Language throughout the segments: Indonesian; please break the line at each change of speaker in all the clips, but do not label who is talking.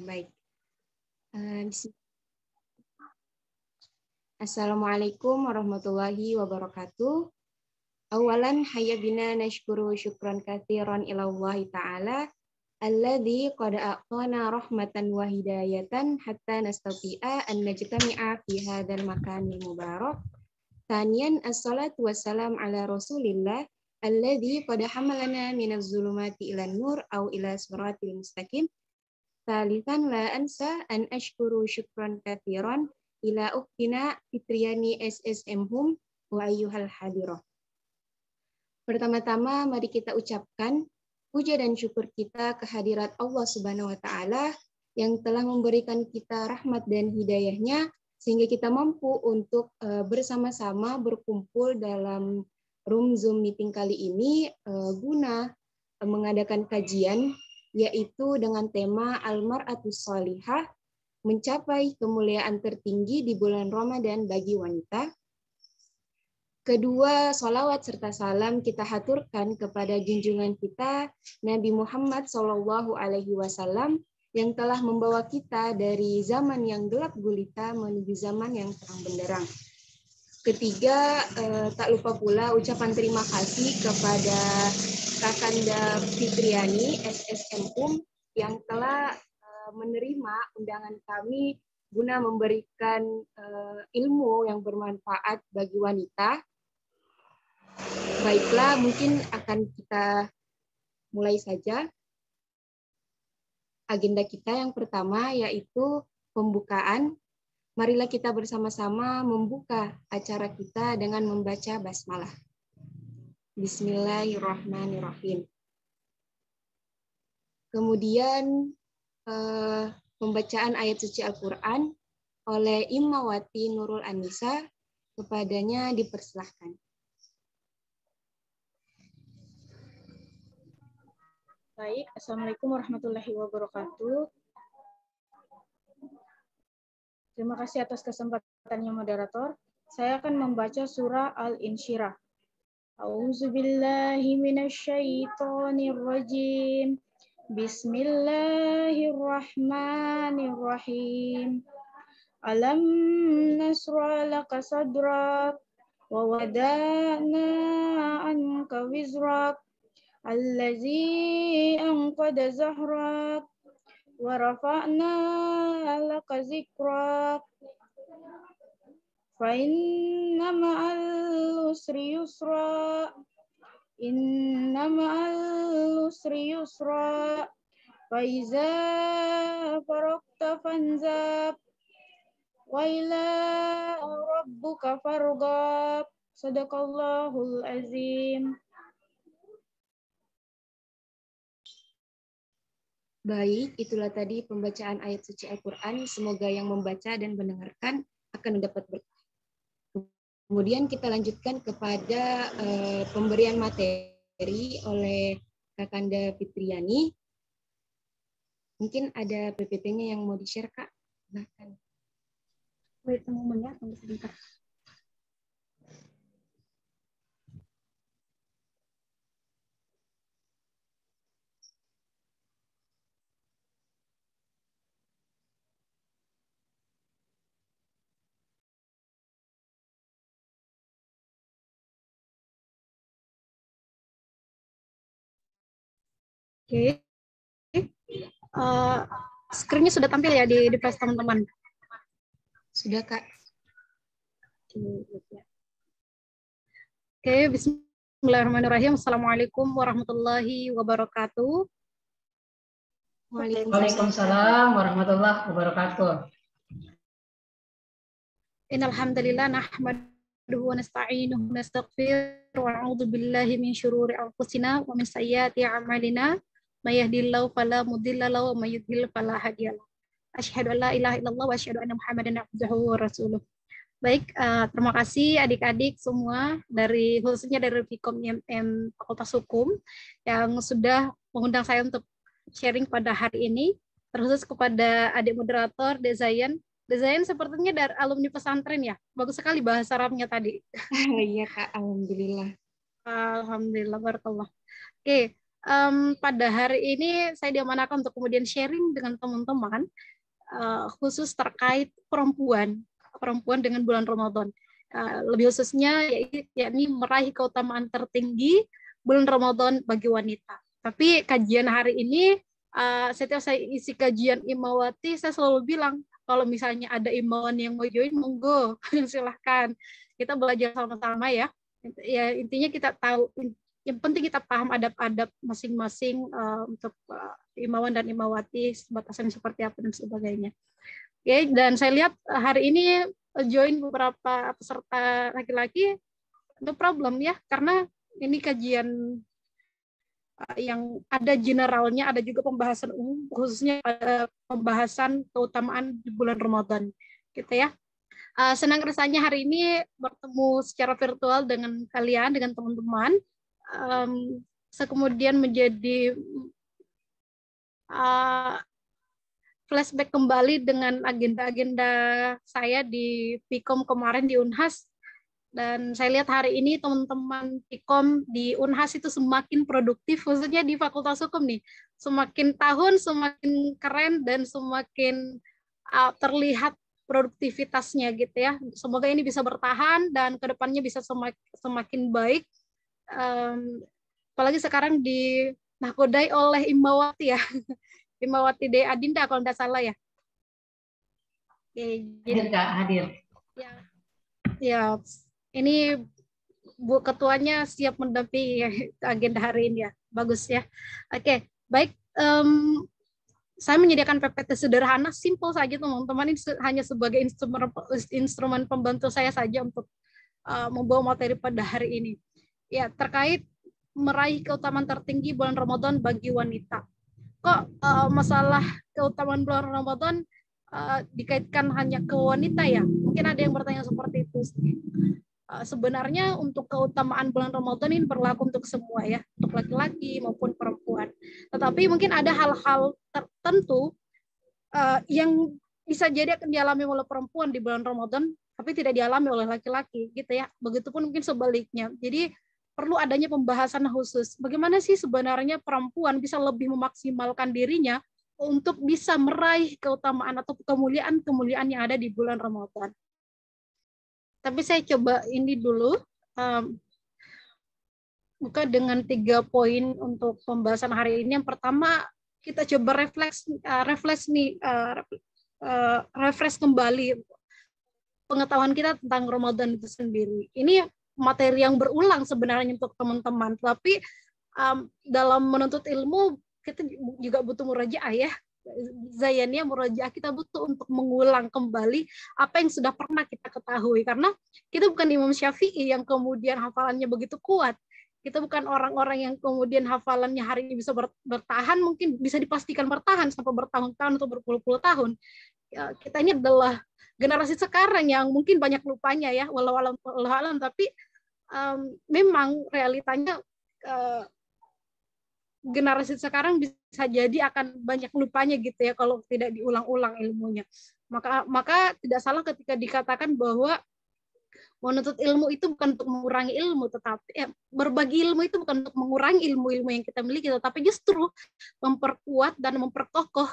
Baik. Assalamualaikum warahmatullahi wabarakatuh. Awalan hayya bina nashkuru syukran katsiran ila Allah Ta'ala alladzi qad aqana rahmatan wa hidayatan hatta nastati'a an najtami'a fi hadzal makanil mubarak. Tsaniyan as-salatu wassalam ala Rasulillah alladzi qad hamalana minaz zulumati ilan nur au ila siratil mustaqim. Tsalitsan la ansa an ashkuru syukran katsiran ila uktina Fitriani SSM Hum wa ayyuhal hadirah. Pertama-tama mari kita ucapkan puja dan syukur kita kehadirat Allah Subhanahu wa taala yang telah memberikan kita rahmat dan hidayahnya sehingga kita mampu untuk bersama-sama berkumpul dalam room Zoom meeting kali ini guna mengadakan kajian yaitu dengan tema Al-Mar'atus Shalihah, mencapai kemuliaan tertinggi di bulan Ramadan bagi wanita. Kedua, salawat serta salam kita haturkan kepada junjungan kita Nabi Muhammad SAW yang telah membawa kita dari zaman yang gelap gulita menuju zaman yang terang benderang. Ketiga, tak lupa pula ucapan terima kasih kepada Kakanda Fitriani SSM Hum yang telah menerima undangan kami guna memberikan ilmu yang bermanfaat bagi wanita. Baiklah, mungkin akan kita mulai saja. Agenda kita yang pertama yaitu pembukaan. Marilah kita bersama-sama membuka acara kita dengan membaca basmalah. Bismillahirrahmanirrahim. Kemudian pembacaan ayat suci Al-Quran oleh Imawati Nurul Anisa, kepadanya dipersilahkan.
Baik, Assalamualaikum warahmatullahi wabarakatuh. Terima kasih atas kesempatannya moderator. Saya akan membaca surah Al-Insyirah. A'udzubillahi minasyaitonirrajim. Bismillahirrahmanirrahim. Alam nasra laka sadrak wa wada'na anka wizrak allazi anqada zahrak wa rafa'na laka zikrak fa inna ma'al usri yusra inna ma'al usri yusra fa iza faraqta fanzab wa ila rabbuka farghab. Sadaqallahul azim.
Baik, itulah tadi pembacaan ayat suci Al-Quran. Semoga yang membaca dan mendengarkan akan mendapat berkah. Kemudian kita lanjutkan kepada pemberian materi oleh Kakanda Fitriani. Mungkin ada PPT-nya yang mau di-share, Kak. Silahkan.
Wait, tunggu sebentar. Oke. Screen-nya sudah tampil ya di device teman-teman?
Sudah, Kak.
Oke, bismillahirrahmanirrahim. Assalamualaikum warahmatullahi wabarakatuh.
Waalaikumsalam warahmatullahi wabarakatuh.
Innal hamdalillah nahmaduhu wa nasta'inuhu wa nastaghfiruh wa na'udzu billahi min syururi anfusina wa min sayyiati a'malina. May yahdihillahu fala mudilla lahu wa may yudlil fala hadiya lahu. Asyhadu an la ilaha illallah wa asyhadu anna Muhammadan abduhu wa rasuluh. Baik, terima kasih adik-adik semua dari khususnya dari Vkom IMM Fakultas Hukum yang sudah mengundang saya untuk sharing pada hari ini, terkhusus kepada adik moderator Dezayan. Dezayan sepertinya dari alumni pesantren ya. Bagus sekali bahasa Arabnya tadi.
Iya, Kak, alhamdulillah.
Alhamdulillah, barakallah. Oke, pada hari ini saya diamanahkan untuk kemudian sharing dengan teman-teman khusus terkait perempuan dengan bulan Ramadan. Lebih khususnya yakni meraih keutamaan tertinggi bulan Ramadan bagi wanita. Tapi kajian hari ini setiap saya isi kajian Imawati, saya selalu bilang kalau misalnya ada imawan yang mau join, monggo silahkan. Kita belajar sama-sama ya. Ya intinya kita tahu, yang penting kita paham adab-adab masing-masing untuk imawan dan imawati, batasan seperti apa dan sebagainya. Oke, dan saya lihat hari ini join beberapa peserta laki-laki, no problem ya, karena ini kajian yang ada generalnya, ada juga pembahasan umum, khususnya pembahasan keutamaan di bulan Ramadan, gitu ya. Senang rasanya hari ini bertemu secara virtual dengan kalian, dengan teman-teman. Saya kemudian menjadi flashback kembali dengan agenda-agenda saya di PIKOM kemarin di Unhas, dan saya lihat hari ini teman-teman PIKOM di Unhas itu semakin produktif, khususnya di Fakultas Hukum nih, semakin tahun semakin keren dan semakin terlihat produktivitasnya gitu ya. Semoga ini bisa bertahan dan kedepannya bisa semakin baik. Apalagi sekarang dinakodai oleh Imawati ya, Imawati De Adinda kalau tidak salah ya. Oke,
hadir Kak, hadir.
Ya, ini Bu Ketuanya siap mendampingi agenda hari ini ya, bagus ya. Oke, baik. Saya menyediakan PPT sederhana, simple saja teman-teman. Ini hanya sebagai instrumen pembantu saya saja untuk membawa materi pada hari ini. Ya, terkait meraih keutamaan tertinggi bulan Ramadan bagi wanita. Kok masalah keutamaan bulan Ramadan dikaitkan hanya ke wanita ya? Mungkin ada yang bertanya seperti itu. Sebenarnya untuk keutamaan bulan Ramadan ini berlaku untuk semua ya, untuk laki-laki maupun perempuan. Tetapi mungkin ada hal-hal tertentu yang bisa jadi akan dialami oleh perempuan di bulan Ramadan, tapi tidak dialami oleh laki-laki, gitu ya. Begitupun mungkin sebaliknya. Jadi perlu adanya pembahasan khusus. Bagaimana sih sebenarnya perempuan bisa lebih memaksimalkan dirinya untuk bisa meraih keutamaan atau kemuliaan-kemuliaan yang ada di bulan Ramadan. Tapi saya coba ini dulu, buka dengan 3 poin untuk pembahasan hari ini. Yang pertama, kita coba refresh kembali pengetahuan kita tentang Ramadan itu sendiri. Ini materi yang berulang sebenarnya untuk teman-teman, tapi dalam menuntut ilmu kita juga butuh murajaah ya. Zayaniyah murajaah, kita butuh untuk mengulang kembali apa yang sudah pernah kita ketahui, karena kita bukan Imam Syafi'i yang kemudian hafalannya begitu kuat. Kita bukan orang-orang yang kemudian hafalannya hari ini bisa bertahan, mungkin bisa dipastikan bertahan sampai bertahun-tahun atau berpuluh-puluh tahun. Kita ini adalah generasi sekarang yang mungkin banyak lupanya ya, walau alam, tapi memang realitanya generasi sekarang bisa jadi akan banyak lupanya gitu ya kalau tidak diulang-ulang ilmunya. Maka tidak salah ketika dikatakan bahwa menuntut ilmu itu bukan untuk mengurangi ilmu, tetapi berbagi ilmu itu bukan untuk mengurangi ilmu-ilmu yang kita miliki, tetapi justru memperkuat dan memperkokoh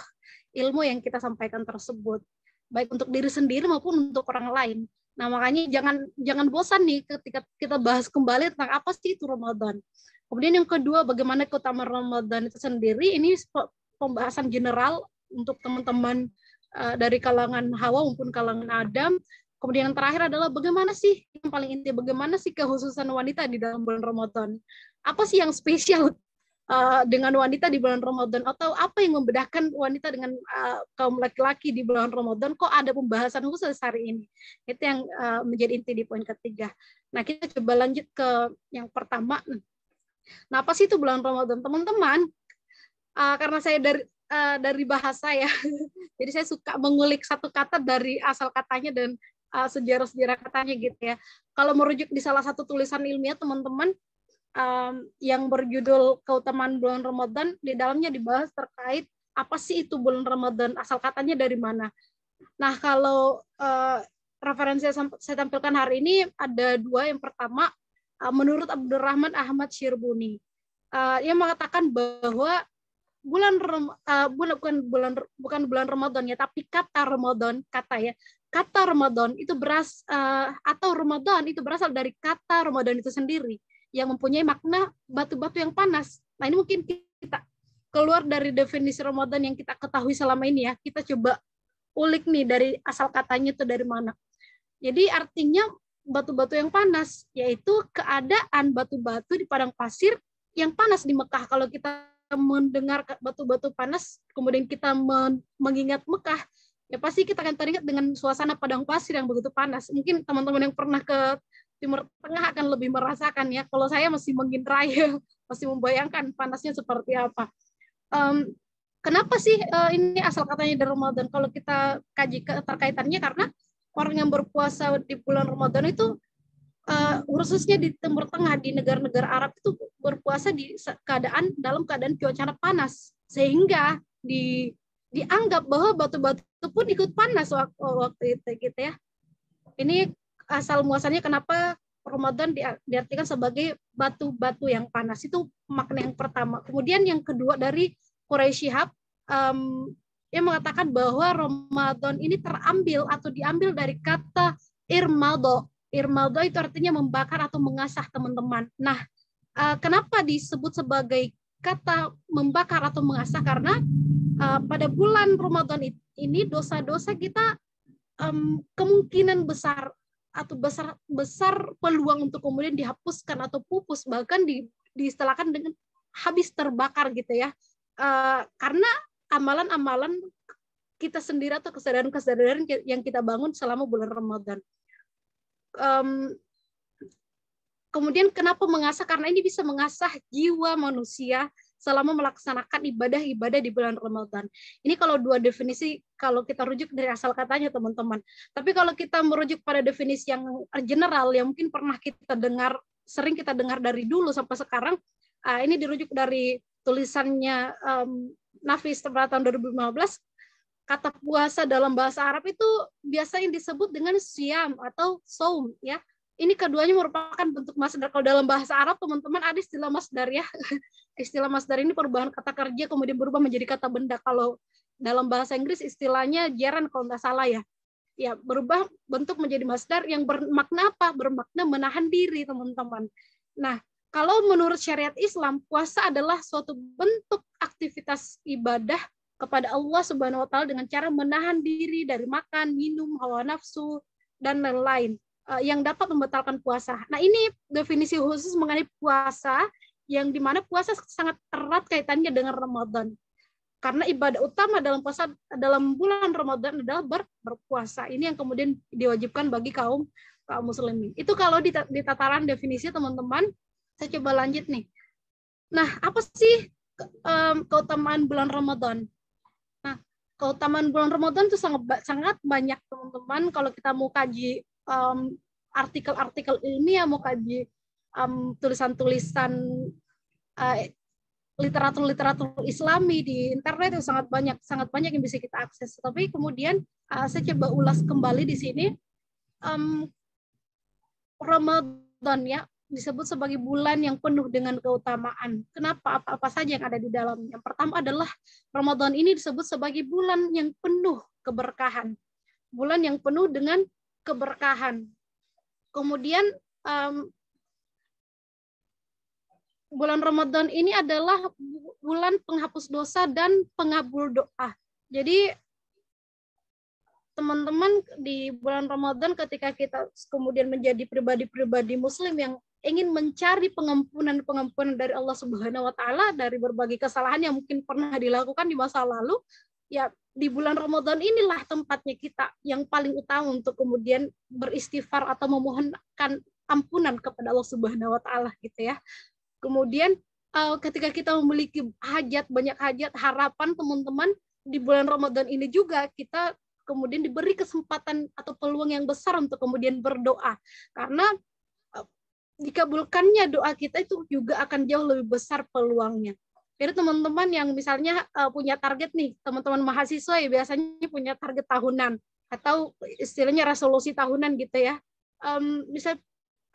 ilmu yang kita sampaikan tersebut, baik untuk diri sendiri maupun untuk orang lain. Nah, makanya jangan bosan nih ketika kita bahas kembali tentang apa sih itu Ramadan. Kemudian yang kedua, bagaimana keutamaan Ramadan itu sendiri. Ini pembahasan general untuk teman-teman dari kalangan Hawa maupun kalangan Adam. Kemudian yang terakhir adalah bagaimana sih, yang paling inti, bagaimana sih kekhususan wanita di dalam bulan Ramadan. Apa sih yang spesial dengan wanita di bulan Ramadan, atau apa yang membedakan wanita dengan kaum laki-laki di bulan Ramadan, kok ada pembahasan khusus hari ini. Itu yang menjadi inti di poin ketiga. Nah, kita coba lanjut ke yang pertama. Nah, apa sih itu bulan Ramadan? Teman-teman, karena saya dari bahasa ya, jadi saya suka mengulik satu kata dari asal katanya dan sejarah-sejarah katanya gitu ya. Kalau merujuk di salah satu tulisan ilmiah teman-teman, yang berjudul Keutamaan Bulan Ramadan, di dalamnya dibahas terkait apa sih itu bulan Ramadan, asal katanya dari mana. Nah, kalau referensi yang saya tampilkan hari ini ada 2. Yang pertama, menurut Abdurrahman Ahmad Syirbuni. yang mengatakan bahwa bulan bukan bulan Ramadan ya, tapi kata Ramadan, kata Ramadan itu atau Ramadan itu berasal dari kata Ramadan itu sendiri yang mempunyai makna batu-batu yang panas. Nah, ini mungkin kita keluar dari definisi Ramadan yang kita ketahui selama ini ya. Kita coba ulik nih dari asal katanya itu dari mana. Jadi artinya batu-batu yang panas, yaitu keadaan batu-batu di padang pasir yang panas di Mekah. Kalau kita mendengar batu-batu panas, kemudian kita mengingat Mekah, ya pasti kita akan teringat dengan suasana padang pasir yang begitu panas. Mungkin teman-teman yang pernah ke Timur Tengah akan lebih merasakan ya. Kalau saya masih mengintai, masih membayangkan panasnya seperti apa. Kenapa sih ini asal katanya dari Ramadan? Kalau kita kaji keterkaitannya, karena orang yang berpuasa di bulan Ramadan itu khususnya di Timur Tengah, di negara-negara Arab itu berpuasa dalam keadaan cuaca panas, sehingga dianggap bahwa batu-batu pun ikut panas waktu itu gitu ya. Ini asal muasalnya kenapa Ramadan diartikan sebagai batu-batu yang panas, itu makna yang pertama. Kemudian yang kedua dari Quraisy Shihab yang mengatakan bahwa Ramadan ini terambil atau diambil dari kata irmado. Irmado itu artinya membakar atau mengasah, teman-teman. Nah, kenapa disebut sebagai kata membakar atau mengasah? Karena pada bulan Ramadan ini dosa-dosa kita kemungkinan besar atau besar peluang untuk kemudian dihapuskan atau pupus, bahkan diistilahkan dengan habis terbakar gitu ya. Karena amalan-amalan kita sendiri atau kesadaran-kesadaran yang kita bangun selama bulan Ramadan. Kemudian kenapa mengasah? Karena ini bisa mengasah jiwa manusia selama melaksanakan ibadah-ibadah di bulan Ramadan. Ini kalau dua definisi, kalau kita rujuk dari asal katanya, teman-teman. Tapi kalau kita merujuk pada definisi yang general, yang mungkin pernah kita dengar, sering kita dengar dari dulu sampai sekarang, ini dirujuk dari tulisannya Nafis pada tahun 2015, kata puasa dalam bahasa Arab itu biasanya disebut dengan siam atau saum ya. Ini keduanya merupakan bentuk masdar. Kalau dalam bahasa Arab, teman-teman, ada istilah masdar ya. Istilah masdar ini perubahan kata kerja kemudian berubah menjadi kata benda. Kalau dalam bahasa Inggris istilahnya gerund kalau nggak salah ya. Ya, berubah bentuk menjadi masdar yang bermakna apa? Bermakna menahan diri, teman-teman. Nah, kalau menurut syariat Islam, puasa adalah suatu bentuk aktivitas ibadah kepada Allah Subhanahu wa taala dengan cara menahan diri dari makan, minum, hawa nafsu dan lain-lain yang dapat membatalkan puasa. Nah, ini definisi khusus mengenai puasa yang dimana puasa sangat erat kaitannya dengan Ramadan. Karena ibadah utama dalam bulan Ramadan adalah berpuasa. Ini yang kemudian diwajibkan bagi kaum muslimin. Itu kalau di tataran definisi, teman-teman. Saya coba lanjut nih. Nah, apa sih keutamaan bulan Ramadan? Nah, keutamaan bulan Ramadan itu sangat banyak, teman-teman. Kalau kita mau kaji artikel-artikel ilmiah, mau kaji tulisan-tulisan literatur Islami di internet, itu sangat banyak yang bisa kita akses. Tapi kemudian saya coba ulas kembali di sini. Ramadan ya disebut sebagai bulan yang penuh dengan keutamaan. Kenapa? Apa saja yang ada di dalamnya? Yang pertama adalah Ramadan ini disebut sebagai bulan yang penuh keberkahan. Bulan yang penuh dengan keberkahan. Kemudian bulan Ramadan ini adalah bulan penghapus dosa dan pengabul doa. Jadi teman-teman, di bulan Ramadan ketika kita kemudian menjadi pribadi-pribadi muslim yang ingin mencari pengampunan dari Allah Subhanahu wa taala dari berbagai kesalahan yang mungkin pernah dilakukan di masa lalu, ya di bulan Ramadan inilah tempatnya kita yang paling utama untuk kemudian beristighfar atau memohonkan ampunan kepada Allah Subhanahu wa taala gitu ya. Kemudian ketika kita memiliki banyak hajat, harapan, teman-teman, di bulan Ramadan ini juga kita kemudian diberi kesempatan atau peluang yang besar untuk kemudian berdoa. Karena dikabulkannya doa kita itu juga akan jauh lebih besar peluangnya. Jadi teman-teman yang misalnya punya target nih, teman-teman mahasiswa ya biasanya punya target tahunan atau istilahnya resolusi tahunan gitu ya. Bisa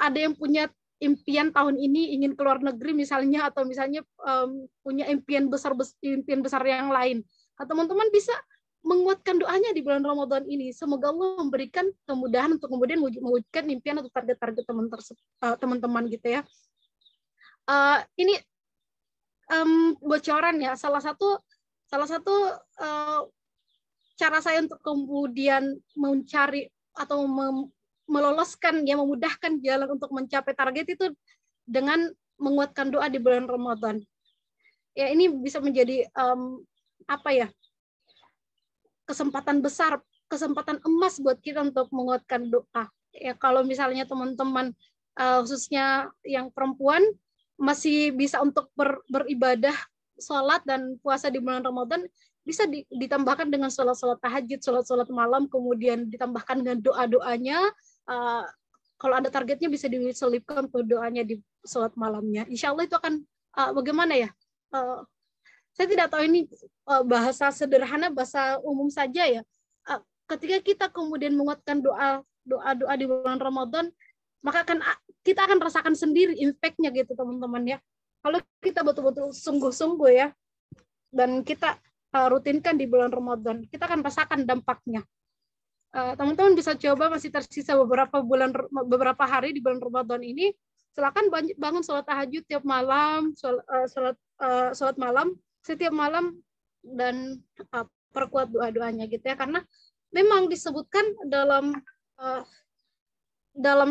ada yang punya impian tahun ini ingin keluar negeri misalnya, atau misalnya punya impian besar yang lain. Teman-teman bisa menguatkan doanya di bulan Ramadan ini. Semoga Allah memberikan kemudahan untuk kemudian mewujudkan impian atau target-target teman-teman gitu ya. Ini bocoran ya, salah satu cara saya untuk kemudian mencari atau meloloskan ya, memudahkan jalan untuk mencapai target itu dengan menguatkan doa di bulan Ramadan. Ya, ini bisa menjadi kesempatan besar, kesempatan emas buat kita untuk menguatkan doa. Ya, kalau misalnya teman-teman khususnya yang perempuan masih bisa untuk beribadah, sholat dan puasa di bulan Ramadan, bisa ditambahkan dengan sholat tahajud, sholat malam, kemudian ditambahkan dengan doa-doanya. Kalau ada targetnya bisa diselipkan ke doanya di sholat malamnya. Insya Allah itu akan bagaimana ya? Saya tidak tahu ini bahasa sederhana, bahasa umum saja ya. Ketika kita kemudian menguatkan doa di bulan Ramadan, maka kita akan rasakan sendiri impact-nya gitu teman-teman ya. Kalau kita betul-betul sungguh-sungguh ya, dan kita rutinkan di bulan Ramadan, kita akan rasakan dampaknya. Teman-teman bisa coba, masih tersisa beberapa hari di bulan Ramadan ini, silakan bangun sholat tahajud tiap malam, sholat malam setiap malam, dan perkuat doa-doanya gitu ya, karena memang disebutkan dalam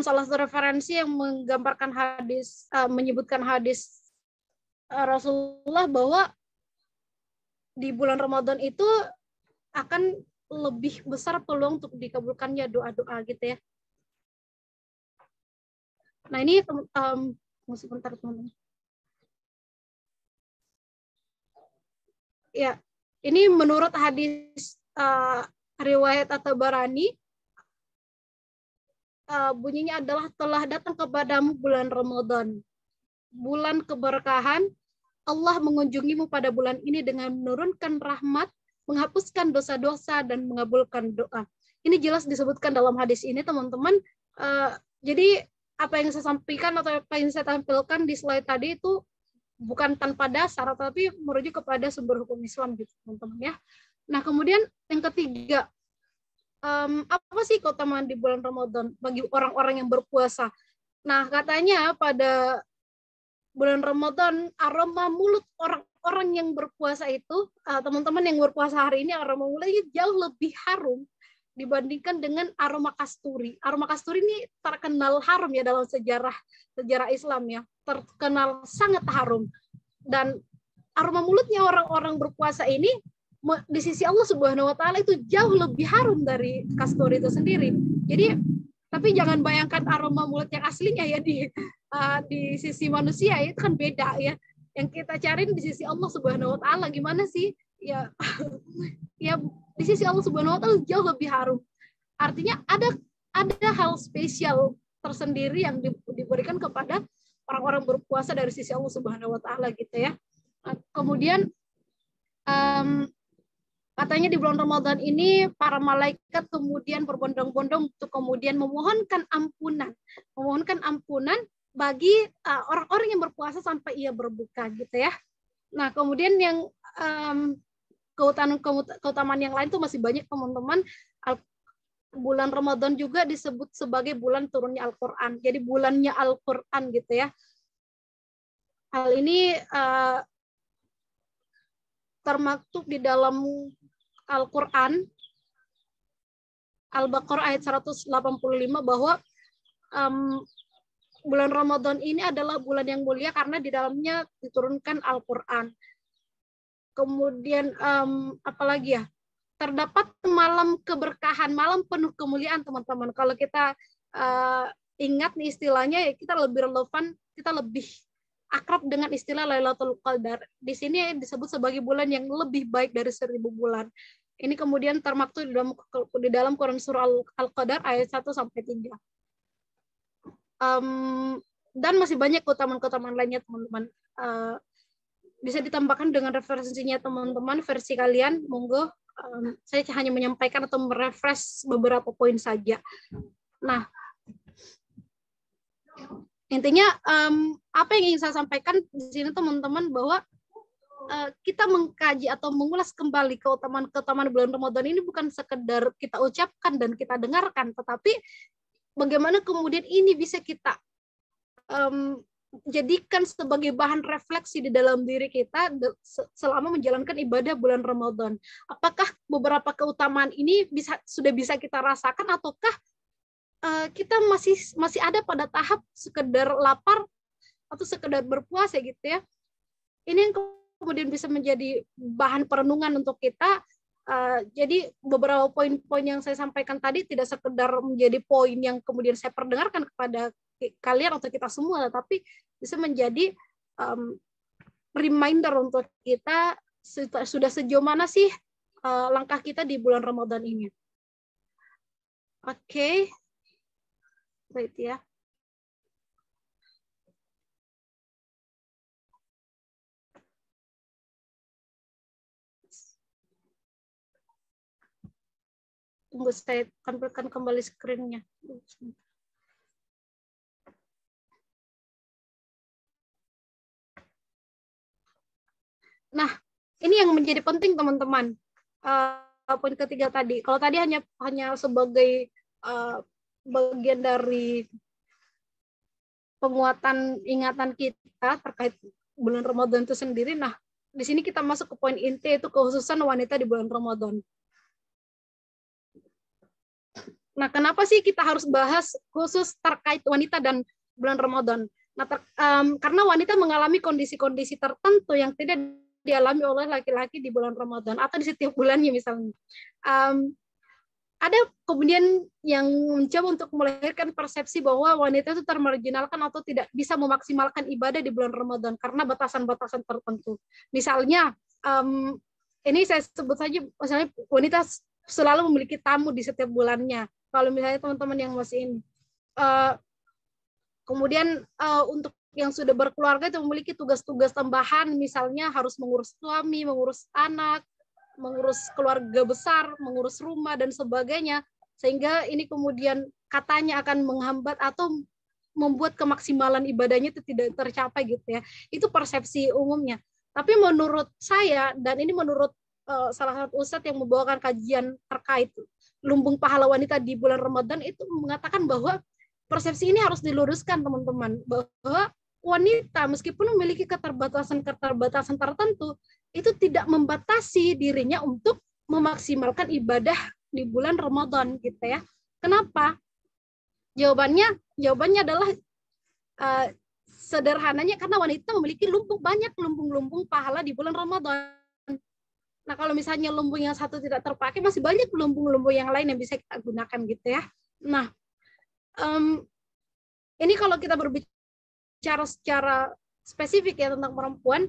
salah satu referensi yang menggambarkan hadis, menyebutkan hadis Rasulullah bahwa di bulan Ramadan itu akan lebih besar peluang untuk dikabulkannya doa-doa gitu ya. Nah ini sebentar teman-teman. Ya, ini menurut hadis riwayat At-Tabarani, bunyinya adalah telah datang kepadamu bulan Ramadan, bulan keberkahan. Allah mengunjungimu pada bulan ini dengan menurunkan rahmat, menghapuskan dosa-dosa, dan mengabulkan doa. Ini jelas disebutkan dalam hadis ini, teman-teman. Jadi apa yang saya sampaikan atau apa yang saya tampilkan di slide tadi itu bukan tanpa dasar, tapi merujuk kepada sumber hukum Islam gitu, teman-teman ya. Nah, kemudian yang ketiga, apa sih keutamaan di bulan Ramadan bagi orang-orang yang berpuasa? Nah, katanya pada bulan Ramadan, aroma mulut orang-orang yang berpuasa itu, teman-teman yang berpuasa hari ini, aroma mulutnya jauh lebih harum dibandingkan dengan aroma kasturi. Aroma kasturi ini terkenal harum ya dalam sejarah Islam ya, terkenal sangat harum. Dan aroma mulutnya orang-orang berpuasa ini di sisi Allah Subhanahu wa taala itu jauh lebih harum dari kasturi itu sendiri. Jadi tapi jangan bayangkan aroma mulut yang aslinya ya di sisi manusia, itu kan beda ya. Yang kita cari di sisi Allah Subhanahu wa taala gimana sih? Ya ya di sisi Allah Subhanahu wa taala jauh lebih harum. Artinya ada hal spesial tersendiri yang diberikan kepada orang-orang berpuasa dari sisi Allah Subhanahu wa taala gitu ya. Kemudian katanya di bulan Ramadan ini para malaikat kemudian berbondong-bondong untuk kemudian memohonkan ampunan bagi orang-orang yang berpuasa sampai ia berbuka gitu ya. Nah, kemudian yang keutamaan yang lain tuh masih banyak teman-teman. Bulan Ramadan juga disebut sebagai bulan turunnya Al-Qur'an. Jadi bulannya Al-Qur'an gitu ya. Hal ini termaktub di dalam Al-Quran, Al-Baqarah ayat 185 bahwa bulan Ramadan ini adalah bulan yang mulia karena di dalamnya diturunkan Al-Quran. Kemudian apalagi ya, terdapat malam keberkahan, malam penuh kemuliaan teman-teman. Kalau kita ingat nih istilahnya, ya kita lebih relevan, kita lebih akrab dengan istilah Lailatul Qadar. Di sini disebut sebagai bulan yang lebih baik dari 1000 bulan. Ini kemudian termaktub di dalam Quran surah Al-Qadar ayat 1 sampai 3. Dan masih banyak keutamaan-keutamaan lainnya teman-teman. Bisa ditambahkan dengan referensinya teman-teman, versi kalian, monggo. Saya hanya menyampaikan atau merefresh beberapa poin saja. Nah, Intinya apa yang ingin saya sampaikan di sini teman-teman, bahwa kita mengkaji atau mengulas kembali keutamaan bulan Ramadan ini bukan sekedar kita ucapkan dan kita dengarkan, tetapi bagaimana kemudian ini bisa kita jadikan sebagai bahan refleksi di dalam diri kita selama menjalankan ibadah bulan Ramadan. Apakah beberapa keutamaan ini sudah bisa kita rasakan, ataukah kita masih ada pada tahap sekedar lapar atau sekedar berpuasa gitu ya. Ini yang kemudian bisa menjadi bahan perenungan untuk kita. Jadi beberapa poin-poin yang saya sampaikan tadi tidak sekedar menjadi poin yang kemudian saya perdengarkan kepada kalian atau kita semua, tapi bisa menjadi reminder untuk kita sudah sejauh mana sih langkah kita di bulan Ramadan ini. Oke. Baik ya. Tunggu saya tampilkan kembali screen-nya. Nah, ini yang menjadi penting teman-teman. Poin ketiga tadi. Kalau tadi hanya sebagai bagian dari penguatan ingatan kita terkait bulan Ramadan itu sendiri. Nah, di sini kita masuk ke poin inti, yaitu kekhususan wanita di bulan Ramadan. Nah, kenapa sih kita harus bahas khusus terkait wanita dan bulan Ramadan? Nah, karena wanita mengalami kondisi-kondisi tertentu yang tidak dialami oleh laki-laki di bulan Ramadan atau di setiap bulannya misalnya. Ada kemudian yang mencoba untuk melahirkan persepsi bahwa wanita itu termarginalkan atau tidak bisa memaksimalkan ibadah di bulan Ramadan karena batasan-batasan tertentu. Misalnya, ini saya sebut saja, misalnya wanita selalu memiliki tamu di setiap bulannya. Kalau misalnya teman-teman yang masih ini, kemudian untuk yang sudah berkeluarga itu memiliki tugas-tugas tambahan, misalnya harus mengurus suami, mengurus anak, mengurus keluarga besar, mengurus rumah dan sebagainya, sehingga ini kemudian katanya akan menghambat atau membuat kemaksimalan ibadahnya itu tidak tercapai gitu ya. Itu persepsi umumnya. Tapi menurut saya, dan ini menurut salah satu ustadz yang membawakan kajian terkait lumbung pahala wanita di bulan Ramadan, itu mengatakan bahwa persepsi ini harus diluruskan teman-teman, bahwa wanita meskipun memiliki keterbatasan tertentu, itu tidak membatasi dirinya untuk memaksimalkan ibadah di bulan Ramadan gitu ya. Kenapa? Jawabannya adalah sederhananya karena wanita memiliki banyak lumbung pahala di bulan Ramadan. Nah, kalau misalnya lumbung yang satu tidak terpakai, masih banyak lumbung-lumbung yang lain yang bisa kita gunakan gitu ya. Nah, ini kalau kita berbicara secara spesifik ya tentang perempuan,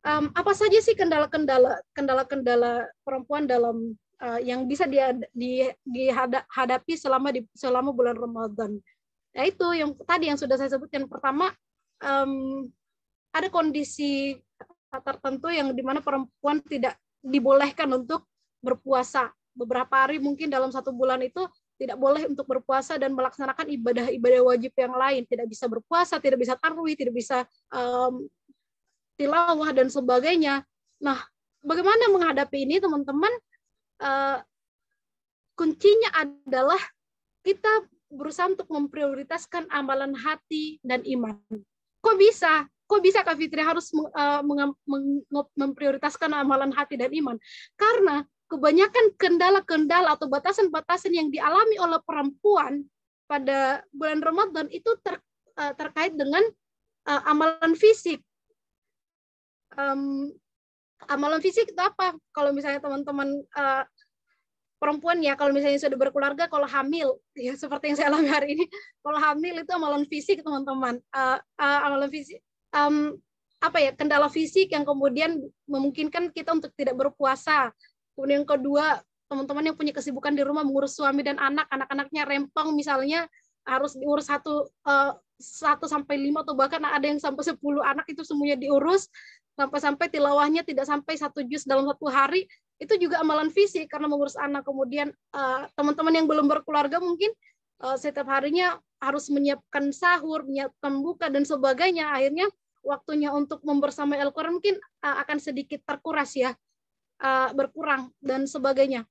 apa saja sih kendala-kendala perempuan dalam yang bisa dihadapi selama bulan Ramadan? Yaitu yang tadi yang sudah saya sebutkan. Pertama, ada kondisi tertentu yang dimana perempuan tidak dibolehkan untuk berpuasa beberapa hari, mungkin dalam satu bulan itu tidak boleh untuk berpuasa dan melaksanakan ibadah-ibadah wajib yang lain, tidak bisa berpuasa, tidak bisa tarawih, tidak bisa tilawah dan sebagainya. Nah, bagaimana menghadapi ini teman-teman? Kuncinya adalah kita berusaha untuk memprioritaskan amalan hati dan iman. Kok bisa Kak Fitri harus memprioritaskan amalan hati dan iman? Karena kebanyakan kendala-kendala atau batasan-batasan yang dialami oleh perempuan pada bulan Ramadan itu terkait dengan amalan fisik. Amalan fisik itu apa? Kalau misalnya teman-teman perempuan ya, kalau misalnya sudah berkeluarga, kalau hamil, ya seperti yang saya alami hari ini, kalau hamil itu amalan fisik teman-teman. Amalan fisik, kendala fisik yang kemudian memungkinkan kita untuk tidak berpuasa. Kemudian yang kedua, teman-teman yang punya kesibukan di rumah mengurus suami dan anak-anaknya rempong misalnya, harus diurus 1 sampai 5 atau bahkan ada yang sampai 10 anak, itu semuanya diurus, sampai tilawahnya tidak sampai 1 juz dalam 1 hari, itu juga amalan fisik karena mengurus anak. Kemudian teman-teman yang belum berkeluarga mungkin setiap harinya harus menyiapkan sahur, menyiapkan buka dan sebagainya, akhirnya waktunya untuk membersamai Al-Quran mungkin akan sedikit terkuras ya, berkurang dan sebagainya.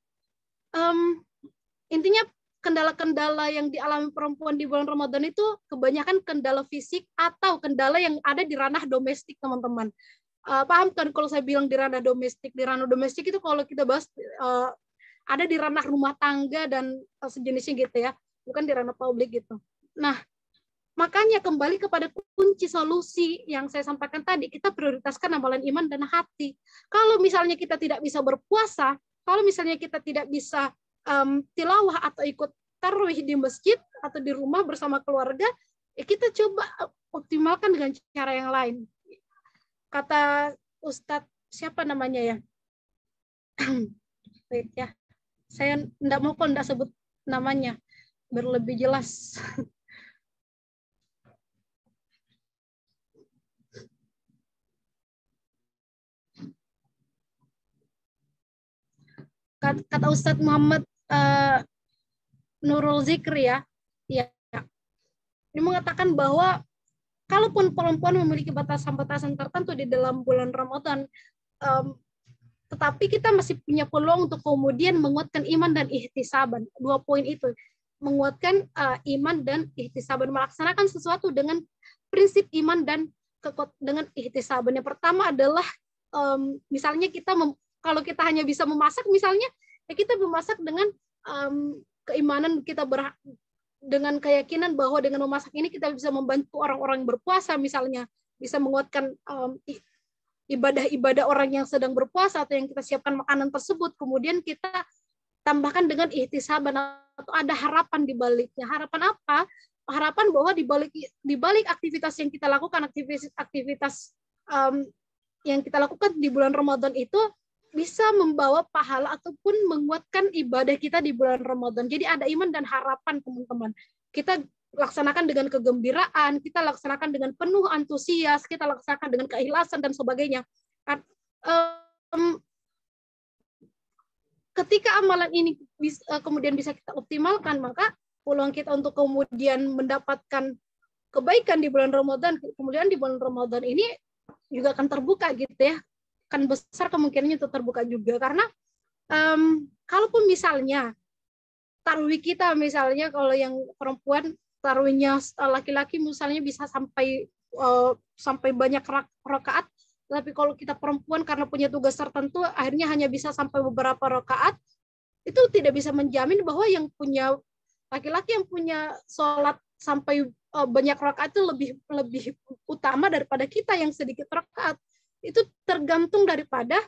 Intinya kendala-kendala yang dialami perempuan di bulan Ramadan itu kebanyakan kendala fisik atau kendala yang ada di ranah domestik, teman-teman. Paham kan kalau saya bilang di ranah domestik? Di ranah domestik itu kalau kita bahas ada di ranah rumah tangga dan sejenisnya gitu ya, bukan di ranah publik gitu. Nah, makanya kembali kepada kunci solusi yang saya sampaikan tadi, kita prioritaskan amalan iman dan hati. Kalau misalnya kita tidak bisa berpuasa, kalau misalnya kita tidak bisa tilawah atau ikut tarawih di masjid atau di rumah bersama keluarga, ya kita coba optimalkan dengan cara yang lain. Kata Ustadz siapa namanya ya? Wait ya, saya tidak mau kok tidak sebut namanya, berlebih jelas. Kata Ustadz Muhammad Nurul Zikri ya, dia mengatakan bahwa kalaupun perempuan memiliki batasan-batasan tertentu di dalam bulan Ramadan, tetapi kita masih punya peluang untuk kemudian menguatkan iman dan ihtisaban. 2 poin itu, menguatkan iman dan ihtisaban, melaksanakan sesuatu dengan prinsip iman dan dengan ihtisaban. Yang pertama adalah misalnya kita kalau kita hanya bisa memasak misalnya, ya kita memasak dengan keimanan kita dengan keyakinan bahwa dengan memasak ini kita bisa membantu orang-orang yang berpuasa misalnya, bisa menguatkan ibadah-ibadah orang yang sedang berpuasa atau yang kita siapkan makanan tersebut, kemudian kita tambahkan dengan ihtisaban atau ada harapan di baliknya. Harapan apa? Harapan bahwa di balik aktivitas yang kita lakukan, aktivitas yang kita lakukan di bulan Ramadan itu bisa membawa pahala ataupun menguatkan ibadah kita di bulan Ramadan. Jadi ada iman dan harapan, teman-teman. Kita laksanakan dengan kegembiraan, kita laksanakan dengan penuh antusias, kita laksanakan dengan keikhlasan dan sebagainya. Ketika amalan ini kemudian bisa kita optimalkan, maka peluang kita untuk kemudian mendapatkan kebaikan di bulan Ramadan, kemudian di bulan Ramadan ini juga akan terbuka gitu ya, akan besar kemungkinannya untuk terbuka juga. Karena kalaupun misalnya tarawih kita misalnya, kalau yang perempuan tarawihnya laki-laki misalnya bisa sampai banyak rakaat, tapi kalau kita perempuan karena punya tugas tertentu akhirnya hanya bisa sampai beberapa rakaat, itu tidak bisa menjamin bahwa yang punya laki-laki yang punya sholat sampai banyak rakaat itu lebih utama daripada kita yang sedikit rakaat. Itu tergantung daripada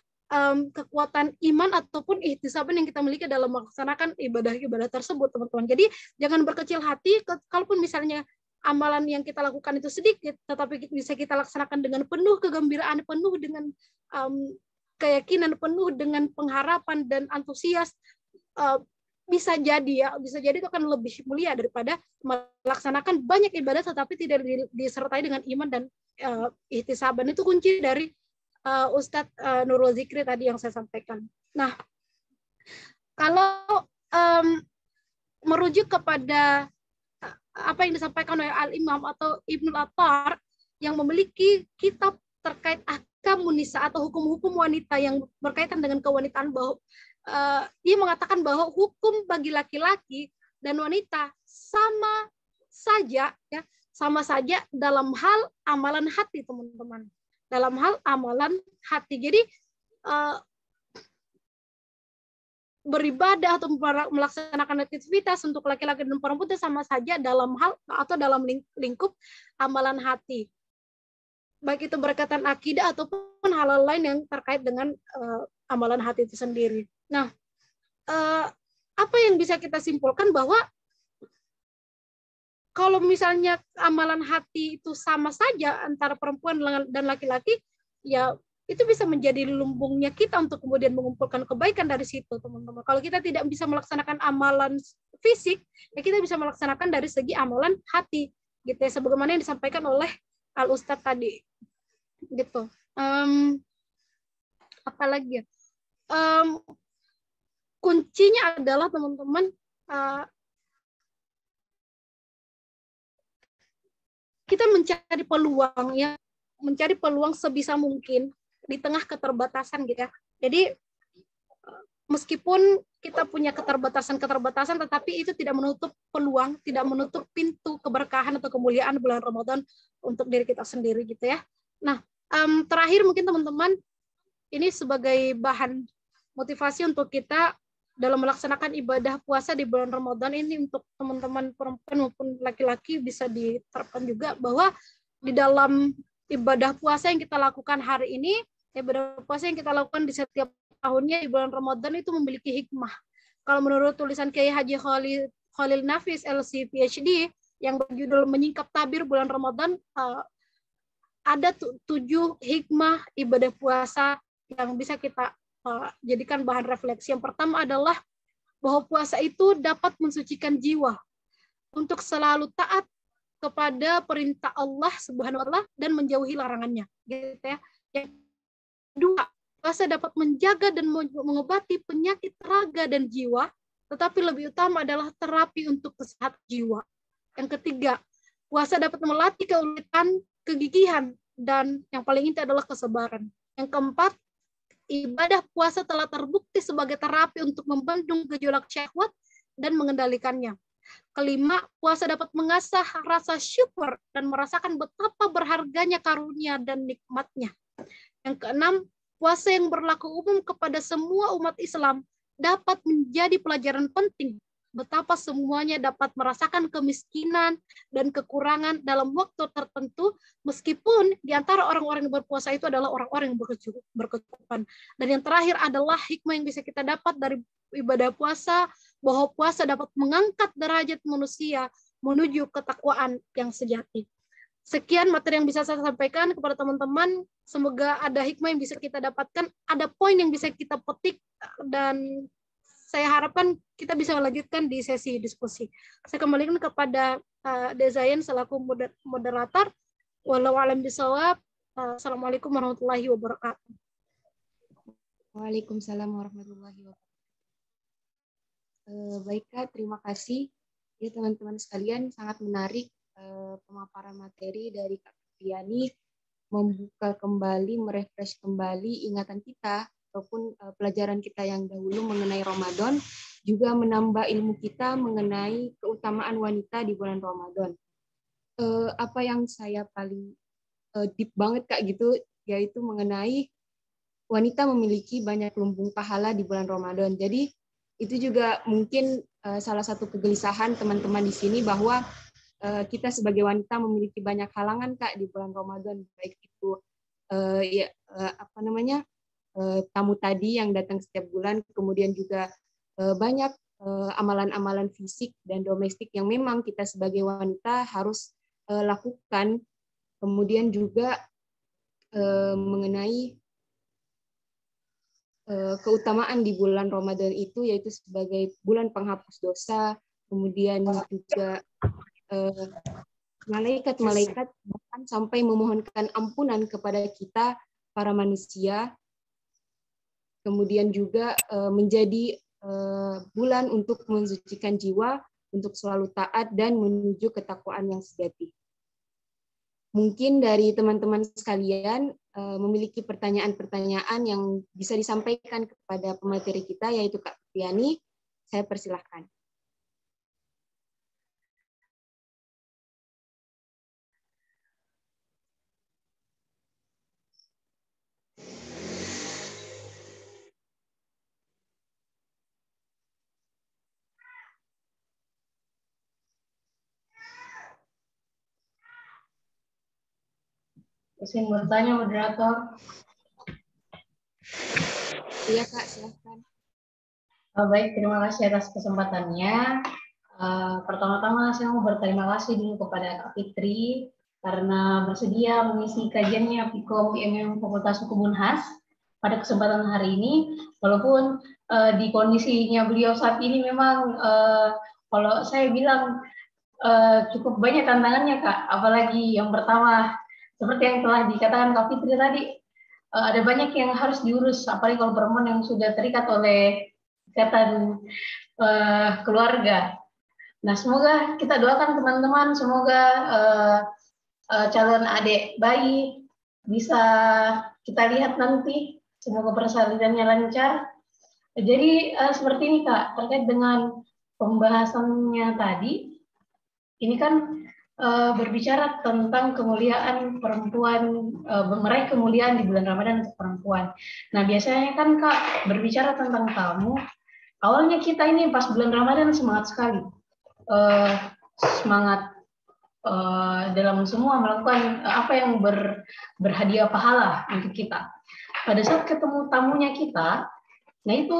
kekuatan iman ataupun ihtisaban yang kita miliki dalam melaksanakan ibadah-ibadah tersebut, teman-teman. Jadi jangan berkecil hati, kalaupun misalnya amalan yang kita lakukan itu sedikit, tetapi bisa kita laksanakan dengan penuh kegembiraan, penuh dengan keyakinan, penuh dengan pengharapan dan antusias, bisa jadi itu akan lebih mulia daripada melaksanakan banyak ibadah tetapi tidak disertai dengan iman dan ihtisaban. Itu kunci dari Ustadz Nurul Zikri tadi yang saya sampaikan. Nah, kalau merujuk kepada apa yang disampaikan oleh Al-Imam atau Ibnu Attar yang memiliki kitab terkait ahkamun nisa atau hukum-hukum wanita yang berkaitan dengan kewanitaan, bahwa dia mengatakan bahwa hukum bagi laki-laki dan wanita sama saja dalam hal amalan hati, teman-teman. Dalam hal amalan hati. Jadi beribadah atau melaksanakan aktivitas untuk laki-laki dan perempuan itu sama saja dalam hal atau dalam lingkup amalan hati. Baik itu berkaitan akidah ataupun hal lain yang terkait dengan amalan hati itu sendiri. Nah, apa yang bisa kita simpulkan bahwa kalau misalnya amalan hati itu sama saja antara perempuan dan laki-laki, ya itu bisa menjadi lumbungnya kita untuk kemudian mengumpulkan kebaikan dari situ, teman-teman. Kalau kita tidak bisa melaksanakan amalan fisik, ya kita bisa melaksanakan dari segi amalan hati, gitu ya, sebagaimana yang disampaikan oleh Al Ustadz tadi, gitu. Apalagi ya? Kuncinya adalah, teman-teman, kita mencari peluang ya, mencari peluang sebisa mungkin di tengah keterbatasan gitu ya. Jadi meskipun kita punya keterbatasan, tetapi itu tidak menutup peluang, tidak menutup pintu keberkahan atau kemuliaan bulan Ramadan untuk diri kita sendiri gitu ya. Nah, terakhir mungkin teman-teman, ini sebagai bahan motivasi untuk kita dalam melaksanakan ibadah puasa di bulan Ramadan ini, untuk teman-teman perempuan maupun laki-laki bisa diterapkan juga bahwa di dalam ibadah puasa yang kita lakukan hari ini, ibadah puasa yang kita lakukan di setiap tahunnya di bulan Ramadan itu memiliki hikmah. Kalau menurut tulisan Kiai Haji Khalil Nafis LC PhD yang berjudul Menyingkap Tabir Bulan Ramadan, ada 7 hikmah ibadah puasa yang bisa kita jadikan bahan refleksi. Yang pertama adalah bahwa puasa itu dapat mensucikan jiwa untuk selalu taat kepada perintah Allah Subhanahu wa taala dan menjauhi larangannya, gitu ya. Yang kedua, puasa dapat menjaga dan mengobati penyakit raga dan jiwa, tetapi lebih utama adalah terapi untuk kesehatan jiwa. Yang ketiga, puasa dapat melatih keuletan, kegigihan, dan yang paling inti adalah kesabaran. Yang keempat, ibadah puasa telah terbukti sebagai terapi untuk membendung gejolak syahwat dan mengendalikannya. Kelima, puasa dapat mengasah rasa syukur dan merasakan betapa berharganya karunia dan nikmatnya. Yang keenam, puasa yang berlaku umum kepada semua umat Islam dapat menjadi pelajaran penting betapa semuanya dapat merasakan kemiskinan dan kekurangan dalam waktu tertentu, meskipun di antara orang-orang yang berpuasa itu adalah orang-orang yang berkecukupan. Dan yang terakhir adalah hikmah yang bisa kita dapat dari ibadah puasa, bahwa puasa dapat mengangkat derajat manusia menuju ketakwaan yang sejati. Sekian materi yang bisa saya sampaikan kepada teman-teman. Semoga ada hikmah yang bisa kita dapatkan, ada poin yang bisa kita petik, dan saya harapkan kita bisa melanjutkan di sesi diskusi. Saya kembalikan kepada Dezayan selaku moderator. Wallahu a'lam bishawab. Assalamualaikum warahmatullahi wabarakatuh.
Waalaikumsalam warahmatullahi wabarakatuh. Baik Kak, terima kasih. Ya teman-teman sekalian, sangat menarik pemaparan materi dari Kak Fitriani, membuka kembali, merefresh kembali ingatan kita ataupun pelajaran kita yang dahulu mengenai Ramadan, juga menambah ilmu kita mengenai keutamaan wanita di bulan Ramadan. Apa yang saya paling deep banget Kak gitu, yaitu mengenai wanita memiliki banyak lumbung pahala di bulan Ramadan. Jadi itu juga mungkin salah satu kegelisahan teman-teman di sini, bahwa kita sebagai wanita memiliki banyak halangan Kak di bulan Ramadan, baik itu tamu tadi yang datang setiap bulan, kemudian juga banyak amalan-amalan fisik dan domestik yang memang kita sebagai wanita harus lakukan. Kemudian juga mengenai keutamaan di bulan Ramadan itu, yaitu sebagai bulan penghapus dosa, kemudian juga malaikat-malaikat bahkan sampai memohonkan ampunan kepada kita para manusia. Kemudian juga menjadi bulan untuk mensucikan jiwa, untuk selalu taat dan menuju ketakwaan yang sejati. Mungkin dari teman-teman sekalian memiliki pertanyaan-pertanyaan yang bisa disampaikan kepada pemateri kita, yaitu Kak Fitriani. Saya persilahkan.
Izin bertanya, moderator.
Iya Kak, silahkan.
Baik, terima kasih atas kesempatannya. Pertama-tama saya mau berterima kasih dulu kepada Kak Fitri karena bersedia mengisi kajiannya Fikom IMM Fakultas Hukum Unhas pada kesempatan hari ini. Walaupun di kondisinya beliau saat ini memang kalau saya bilang cukup banyak tantangannya Kak. Apalagi yang pertama, seperti yang telah dikatakan Kak Fitri tadi, ada banyak yang harus diurus, apalagi kalau perempuan yang sudah terikat oleh ikatan keluarga. Nah, semoga kita doakan teman-teman, semoga calon adik bayi. Bisa kita lihat nanti, semoga persalinannya lancar. Jadi seperti ini Kak, terkait dengan pembahasannya tadi, ini kan berbicara tentang kemuliaan perempuan, meraih kemuliaan di bulan Ramadan untuk perempuan. Nah biasanya kan Kak berbicara tentang tamu, awalnya kita ini pas bulan Ramadan semangat sekali, semangat dalam semua melakukan apa yang berhadiah pahala untuk kita. Pada saat ketemu tamunya kita, nah itu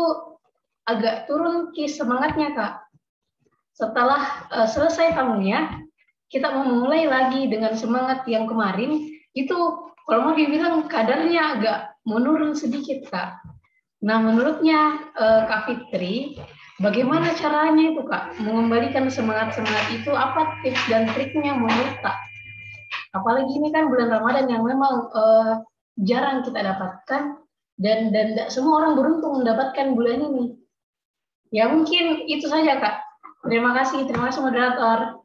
agak turun semangatnya Kak. Setelah selesai tamunya, kita memulai lagi dengan semangat yang kemarin, itu kalau mau dibilang kadarnya agak menurun sedikit Kak. Nah menurutnya Kak Fitri, bagaimana caranya itu Kak mengembalikan semangat-semangat itu, apa tips dan triknya menurut Kak? Apalagi ini kan bulan Ramadan yang memang jarang kita dapatkan, dan tidak semua orang beruntung mendapatkan bulan ini. Ya mungkin itu saja Kak. Terima kasih moderator.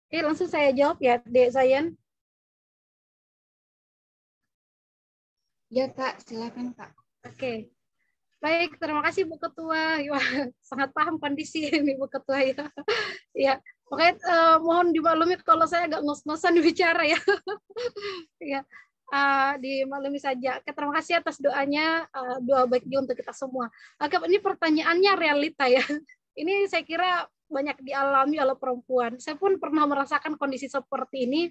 Oke, langsung saya jawab ya, Dek Zayan.
Ya Kak, silakan Kak.
Oke. Baik, terima kasih Bu Ketua. Wah, sangat paham kondisi ini Bu Ketua ya. Ya, makanya mohon dimaklumi kalau saya agak ngos-ngosan bicara ya. Ya, dimaklumi saja. Oke, terima kasih atas doanya, doa baik juga untuk kita semua. Oke, ini pertanyaannya realita ya. Ini saya kira banyak dialami oleh perempuan. Saya pun pernah merasakan kondisi seperti ini.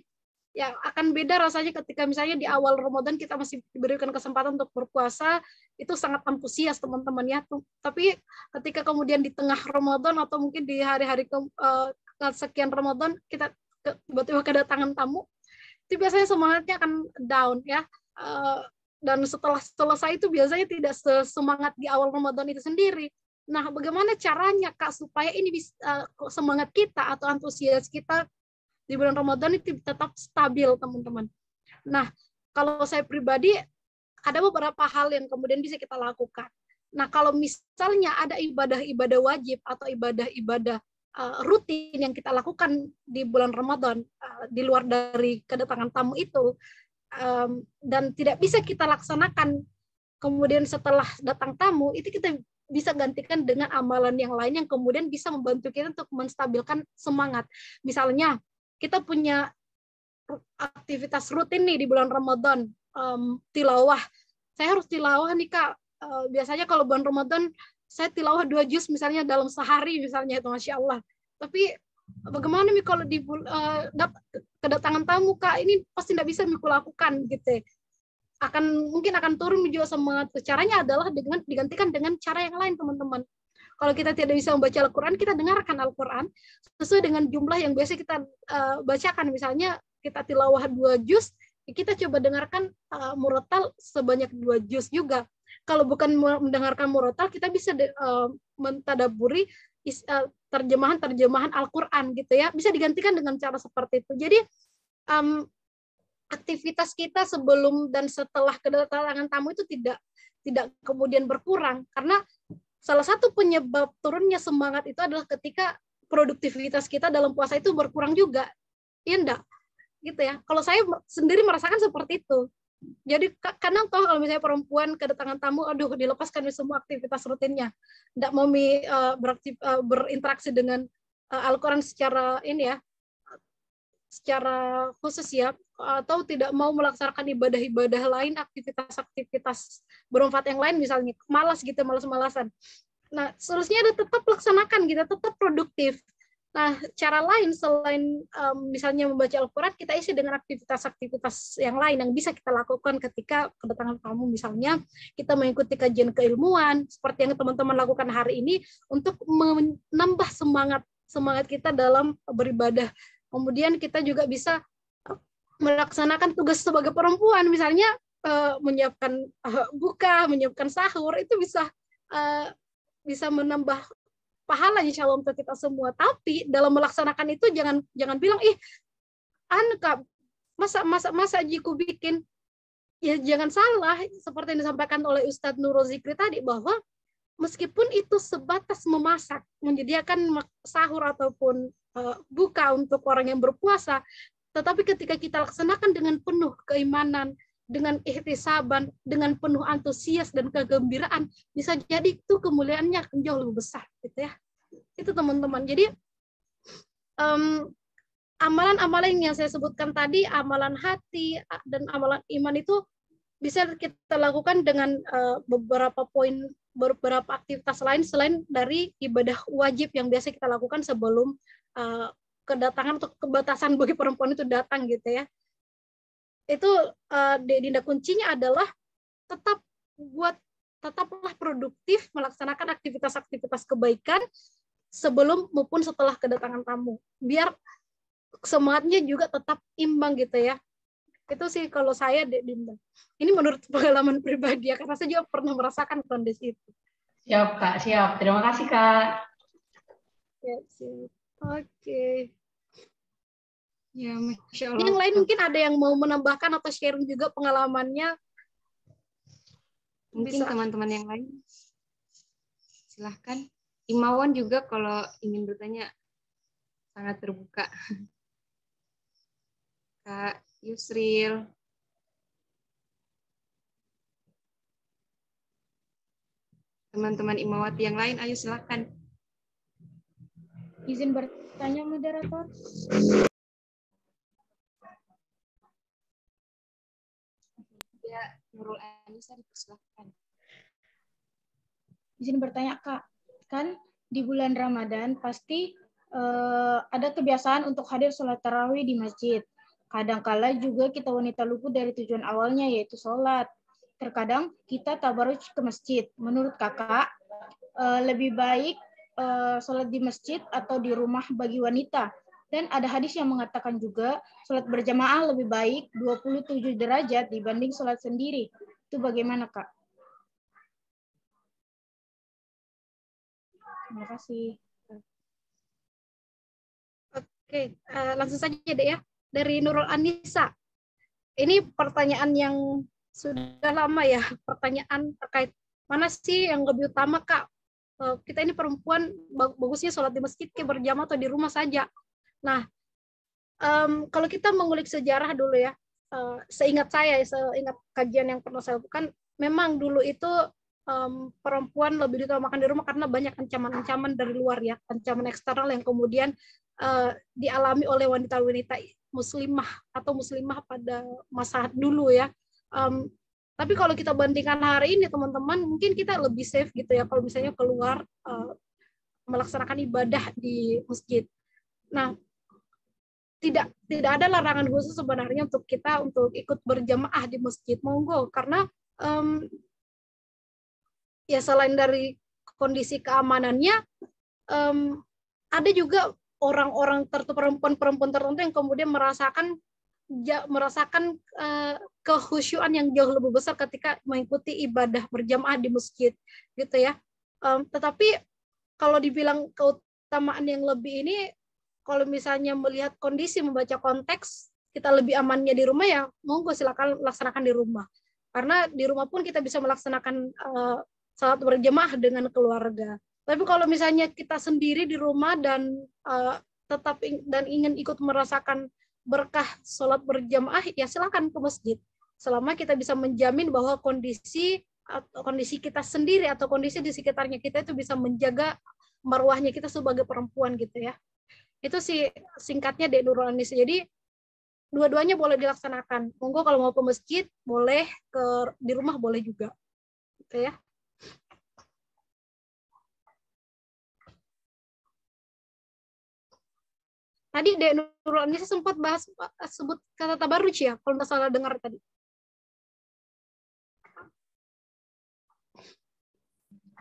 Ya, akan beda rasanya ketika misalnya di awal Ramadan kita masih diberikan kesempatan untuk berpuasa, itu sangat antusias teman-teman ya. Tapi ketika kemudian di tengah Ramadan atau mungkin di hari-hari sekian Ramadan kita tiba-tiba kedatangan tamu, itu biasanya semangatnya akan down ya. Dan setelah selesai itu biasanya tidak sesemangat di awal Ramadan itu sendiri. Nah, bagaimana caranya Kak supaya ini bisa semangat kita atau antusias kita di bulan Ramadan itu tetap stabil, teman-teman. Nah, kalau saya pribadi ada beberapa hal yang kemudian bisa kita lakukan. Nah, kalau misalnya ada ibadah-ibadah wajib atau ibadah-ibadah rutin yang kita lakukan di bulan Ramadan di luar dari kedatangan tamu itu dan tidak bisa kita laksanakan kemudian setelah datang tamu, itu kita bisa gantikan dengan amalan yang lain yang kemudian bisa membantu kita untuk menstabilkan semangat. Misalnya kita punya aktivitas rutin nih di bulan Ramadan, tilawah. Saya harus tilawah nih Kak. Biasanya kalau bulan Ramadan saya tilawah 2 juz misalnya dalam sehari misalnya, itu Masya Allah. Tapi bagaimana nih kalau di kedatangan tamu Kak, ini pasti tidak bisa aku lakukan gitu. Mungkin akan turun juga semangat. Caranya adalah dengan digantikan dengan cara yang lain teman-teman. Kalau kita tidak bisa membaca Al-Quran, kita dengarkan Al-Quran sesuai dengan jumlah yang biasa kita bacakan. Misalnya kita tilawah 2 juz, kita coba dengarkan murotal sebanyak 2 juz juga. Kalau bukan mendengarkan murotal, kita bisa mentadaburi terjemahan Al-Quran gitu ya. Bisa digantikan dengan cara seperti itu. Jadi aktivitas kita sebelum dan setelah kedatangan tamu itu tidak kemudian berkurang, karena salah satu penyebab turunnya semangat itu adalah ketika produktivitas kita dalam puasa itu berkurang juga, iya enggak? Gitu ya. Kalau saya sendiri merasakan seperti itu. Jadi kadang kalau misalnya perempuan kedatangan tamu, aduh dilepaskan semua aktivitas rutinnya, enggak mau berinteraksi dengan Al-Quran secara ini ya, secara khusus ya, atau tidak mau melaksanakan ibadah-ibadah lain, aktivitas-aktivitas bermanfaat yang lain, misalnya malas gitu, malas-malasan. Nah, solusinya ada tetap laksanakan gitu, tetap produktif. Nah, cara lain selain misalnya membaca Al-Quran, kita isi dengan aktivitas-aktivitas yang lain yang bisa kita lakukan ketika kedatangan tamu. Misalnya kita mengikuti kajian keilmuan seperti yang teman-teman lakukan hari ini untuk menambah semangat kita dalam beribadah. Kemudian kita juga bisa melaksanakan tugas sebagai perempuan, misalnya menyiapkan buka, menyiapkan sahur, itu bisa menambah pahala insya Allah untuk kita semua. Tapi dalam melaksanakan itu jangan bilang Kak, masa jiku bikin. Ya jangan salah, seperti yang disampaikan oleh Ustadz Nurul Zikri tadi, bahwa meskipun itu sebatas memasak, menyediakan sahur ataupun buka untuk orang yang berpuasa, tetapi ketika kita laksanakan dengan penuh keimanan, dengan ihtisaban, dengan penuh antusias dan kegembiraan, bisa jadi itu kemuliaannya akan jauh lebih besar, gitu ya. Itu teman-teman. Jadi amalan-amalan yang saya sebutkan tadi, amalan hati dan amalan iman itu bisa kita lakukan dengan beberapa poin, beberapa aktivitas lain selain dari ibadah wajib yang biasa kita lakukan sebelum kedatangan atau kebatasan bagi perempuan itu datang, gitu ya. Itu Dinda, kuncinya adalah tetaplah produktif melaksanakan aktivitas-aktivitas kebaikan sebelum maupun setelah kedatangan tamu, biar semangatnya juga tetap imbang, gitu ya. Itu sih kalau saya, Dinda. Ini menurut pengalaman pribadi ya, karena saya juga pernah merasakan kondisi itu.
Siap, Kak. Siap. Terima kasih, Kak.
Siap. Oke.
Ya, Masya Allah.
Yang lain mungkin ada yang mau menambahkan atau sharing juga pengalamannya.
Mungkin teman-teman yang lain. Silahkan. Imawan juga kalau ingin bertanya sangat terbuka. Kak Yusril. Teman-teman Imawati yang lain, ayo silahkan.
Izin bertanya, moderator.
Ya, Nurul Anissa dipersilahkan.
Izin bertanya, Kak. Kan di bulan Ramadan pasti ada kebiasaan untuk hadir sholat tarawih di masjid. Kadangkala juga kita wanita luput dari tujuan awalnya, yaitu sholat. Terkadang kita tabarruj ke masjid. Menurut Kakak, lebih baik sholat di masjid atau di rumah bagi wanita? Dan ada hadis yang mengatakan juga sholat berjamaah lebih baik 27 derajat dibanding sholat sendiri. Itu bagaimana, Kak? Terima kasih.
Oke, langsung saja deh ya. Dari Nurul Anissa. Ini pertanyaan yang sudah lama ya, pertanyaan terkait mana sih yang lebih utama, Kak? Kita ini perempuan, bagusnya sholat di masjid berjamaah atau di rumah saja. Nah, kalau kita mengulik sejarah dulu ya, seingat kajian yang pernah saya lakukan, memang dulu itu perempuan lebih diutamakan di rumah karena banyak ancaman-ancaman dari luar ya, ancaman eksternal yang kemudian dialami oleh wanita-wanita muslimah atau muslimah pada masa dulu ya. Tapi kalau kita bandingkan hari ini teman-teman, mungkin kita lebih safe gitu ya kalau misalnya keluar melaksanakan ibadah di masjid. Nah, tidak ada larangan khusus sebenarnya untuk kita untuk ikut berjamaah di masjid, monggo, karena ya selain dari kondisi keamanannya, ada juga orang-orang tertentu, perempuan tertentu yang kemudian merasakan kehusyuan yang jauh lebih besar ketika mengikuti ibadah berjamaah di masjid, gitu ya. Tetapi kalau dibilang keutamaan yang lebih ini, kalau misalnya melihat kondisi, membaca konteks, kita lebih amannya di rumah ya, monggo silakan laksanakan di rumah. Karena di rumah pun kita bisa melaksanakan salat berjamaah dengan keluarga. Tapi kalau misalnya kita sendiri di rumah dan tetap ingin ikut merasakan berkah salat berjamaah, ya silakan ke masjid. Selama kita bisa menjamin bahwa kondisi kita sendiri atau kondisi di sekitarnya kita itu bisa menjaga marwahnya kita sebagai perempuan, gitu ya. Itu sih singkatnya Dek Nurul Anissa. Jadi dua-duanya boleh dilaksanakan. Monggo kalau mau ke masjid boleh, di rumah boleh juga. Gitu ya. Tadi Dek Nurul Anissa sempat sebut kata tabarruj ya, kalau nggak salah dengar tadi.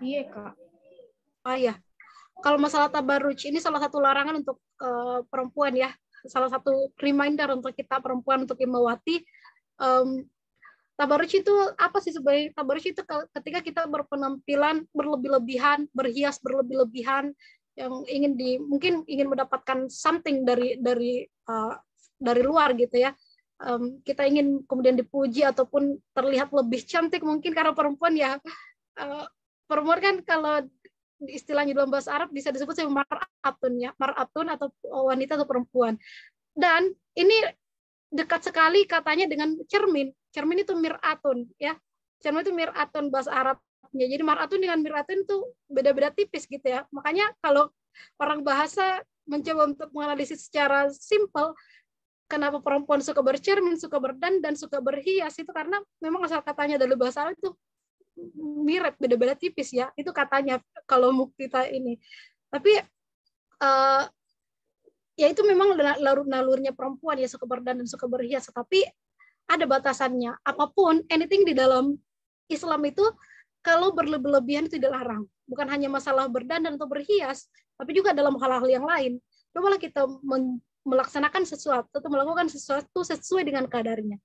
Iya, Kak.
Oh iya. Kalau masalah tabarruj ini salah satu larangan untuk perempuan ya, salah satu reminder untuk kita perempuan, untuk imawati. Tabarruj itu apa sih sebenarnya? Tabarruj itu ketika kita berpenampilan berlebih-lebihan, berhias berlebih-lebihan, yang mungkin ingin mendapatkan something dari luar, gitu ya. Kita ingin kemudian dipuji ataupun terlihat lebih cantik mungkin karena perempuan ya. perempuan kan kalau istilahnya dalam bahasa Arab bisa disebut sebagai mar'atun ya, mar'atun atau wanita atau perempuan. Dan ini dekat sekali katanya dengan cermin. Cermin itu mir'atun ya. Cermin itu mir'atun bahasa Arabnya. Jadi mar'atun dengan mir'atun itu beda-beda tipis gitu ya. Makanya kalau orang bahasa mencoba untuk menganalisis secara simpel kenapa perempuan suka bercermin, suka berdandan, suka berhias itu karena memang asal katanya dari bahasa Arab itu mirip, beda-beda tipis ya. Itu katanya kalau kita ini. Tapi ya itu memang nalurnya perempuan ya, suka berdandan, suka berhias. Tapi ada batasannya. Apapun, anything di dalam Islam itu kalau berlebihan itu dilarang. Bukan hanya masalah berdandan atau berhias, tapi juga dalam hal-hal yang lain. Cobalah kita melaksanakan sesuatu atau melakukan sesuatu sesuai dengan kadarnya.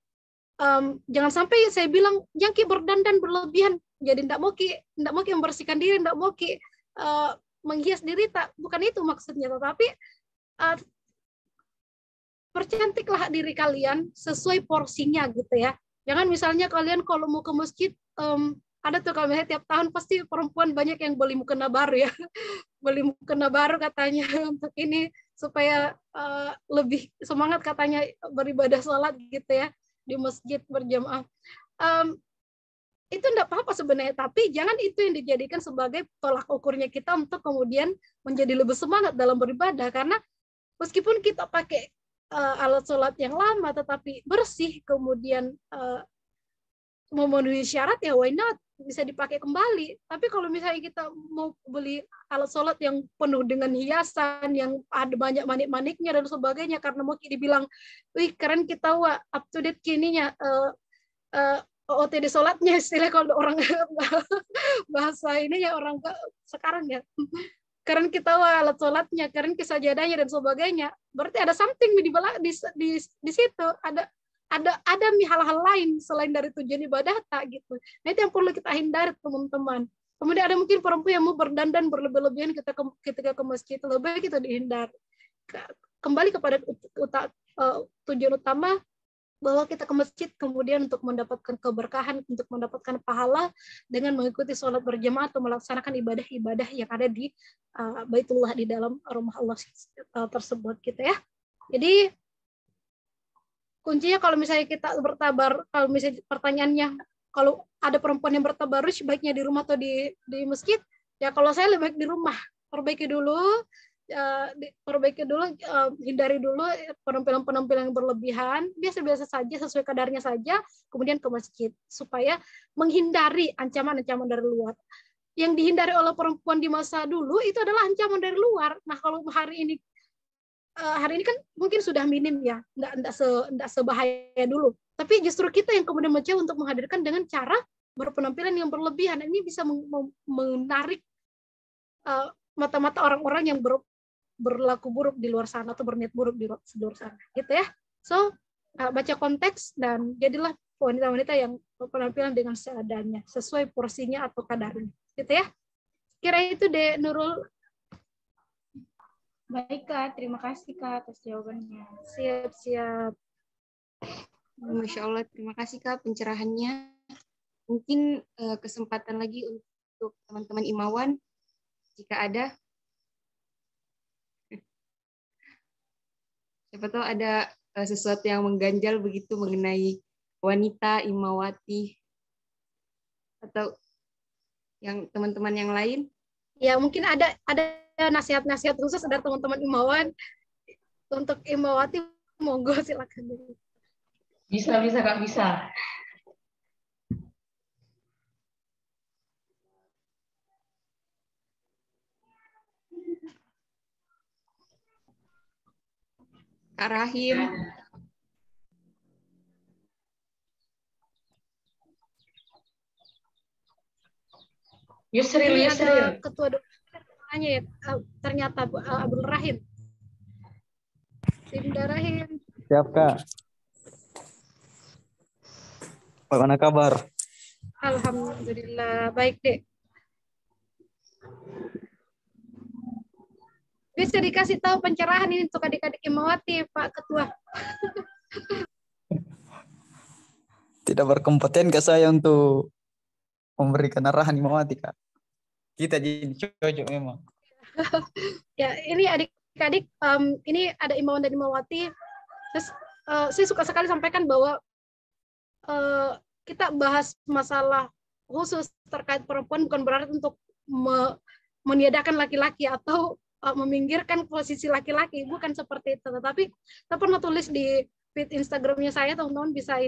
Jangan sampai saya bilang yang berdandan berlebihan, jadi tidak mau membersihkan diri, tidak mau menghias diri, bukan itu maksudnya, tetapi percantiklah diri kalian sesuai porsinya gitu ya. Jangan misalnya kalian kalau mau ke masjid, ada tuh kalau misalnya tiap tahun pasti perempuan banyak yang beli mukena baru ya, beli mukena baru katanya untuk ini supaya lebih semangat katanya beribadah sholat gitu ya di masjid berjamaah. Itu enggak apa-apa sebenarnya, tapi jangan itu yang dijadikan sebagai tolak ukurnya kita untuk kemudian menjadi lebih semangat dalam beribadah, karena meskipun kita pakai alat sholat yang lama tetapi bersih, kemudian memenuhi syarat, ya why not, bisa dipakai kembali. Tapi kalau misalnya kita mau beli alat sholat yang penuh dengan hiasan, yang ada banyak manik-maniknya dan sebagainya, karena mau dibilang, wih keren kita wah up to date kininya, OOTD sholatnya istilah kalau orang bahasa ini ya orang sekarang ya, keren kita wah alat sholatnya, keren kesajadahnya dan sebagainya, berarti ada something di situ, ada hal-hal lain selain dari tujuan ibadah tak gitu. Nah itu yang perlu kita hindari teman-teman. Kemudian ada mungkin perempuan yang mau berdandan berlebih-lebihan ketika ke masjid, lebih baik itu dihindari. Kembali kepada tujuan utama bahwa kita ke masjid kemudian untuk mendapatkan keberkahan, untuk mendapatkan pahala dengan mengikuti sholat berjamaah atau melaksanakan ibadah-ibadah yang ada di Baitullah, di dalam rumah Allah tersebut gitu ya. Jadi kuncinya kalau misalnya kita bertabar, kalau misalnya pertanyaannya kalau ada perempuan yang bertabarruj baiknya di rumah atau di masjid, ya kalau saya lebih baik di rumah. Perbaiki dulu, hindari dulu penampilan yang berlebihan, biasa-biasa saja, sesuai kadarnya saja, kemudian ke masjid supaya menghindari ancaman-ancaman dari luar. Yang dihindari oleh perempuan di masa dulu itu adalah ancaman dari luar. Nah kalau hari ini kan mungkin sudah minim ya, enggak sebahaya dulu. Tapi justru kita yang kemudian mencoba untuk menghadirkan dengan cara berpenampilan yang berlebihan. Ini bisa menarik mata-mata orang-orang yang berlaku buruk di luar sana atau berniat buruk di luar sana, gitu ya. So baca konteks dan jadilah wanita-wanita yang berpenampilan dengan seadanya, sesuai porsinya atau kadarnya, gitu ya. Kira itu deh Nurul.
Baik Kak, terima kasih Kak atas jawabannya.
Siap.
Masya Allah, terima kasih Kak pencerahannya. Mungkin kesempatan lagi untuk teman-teman Imawan, jika ada. Siapa tahu ada sesuatu yang mengganjal begitu mengenai wanita Imawati atau yang teman-teman yang lain.
Ya mungkin ada nasihat-nasihat khusus dari teman-teman Imawan untuk Imawati, monggo silakan.
Bisa Kak, bisa.
Kak Rahim.
Yusril.
Ada ketua doanya ya, ternyata Abdul Rahim. Dinda Rahim.
Siap Kak. Bagaimana kabar?
Alhamdulillah, baik deh. Bisa dikasih tahu pencerahan ini untuk adik-adik Imawati, Pak Ketua.
Tidak berkompeten ke saya untuk memberikan arahan Imawati Kak. Kita jadi cocok memang.
Ya, ini adik-adik, ini ada imbauan dari Imawati. Terus, saya suka sekali sampaikan bahwa kita bahas masalah khusus terkait perempuan bukan berarti untuk meniadakan laki-laki atau meminggirkan posisi laki-laki, bukan seperti itu. Tetapi saya pernah tulis di feed Instagramnya saya, teman-teman bisa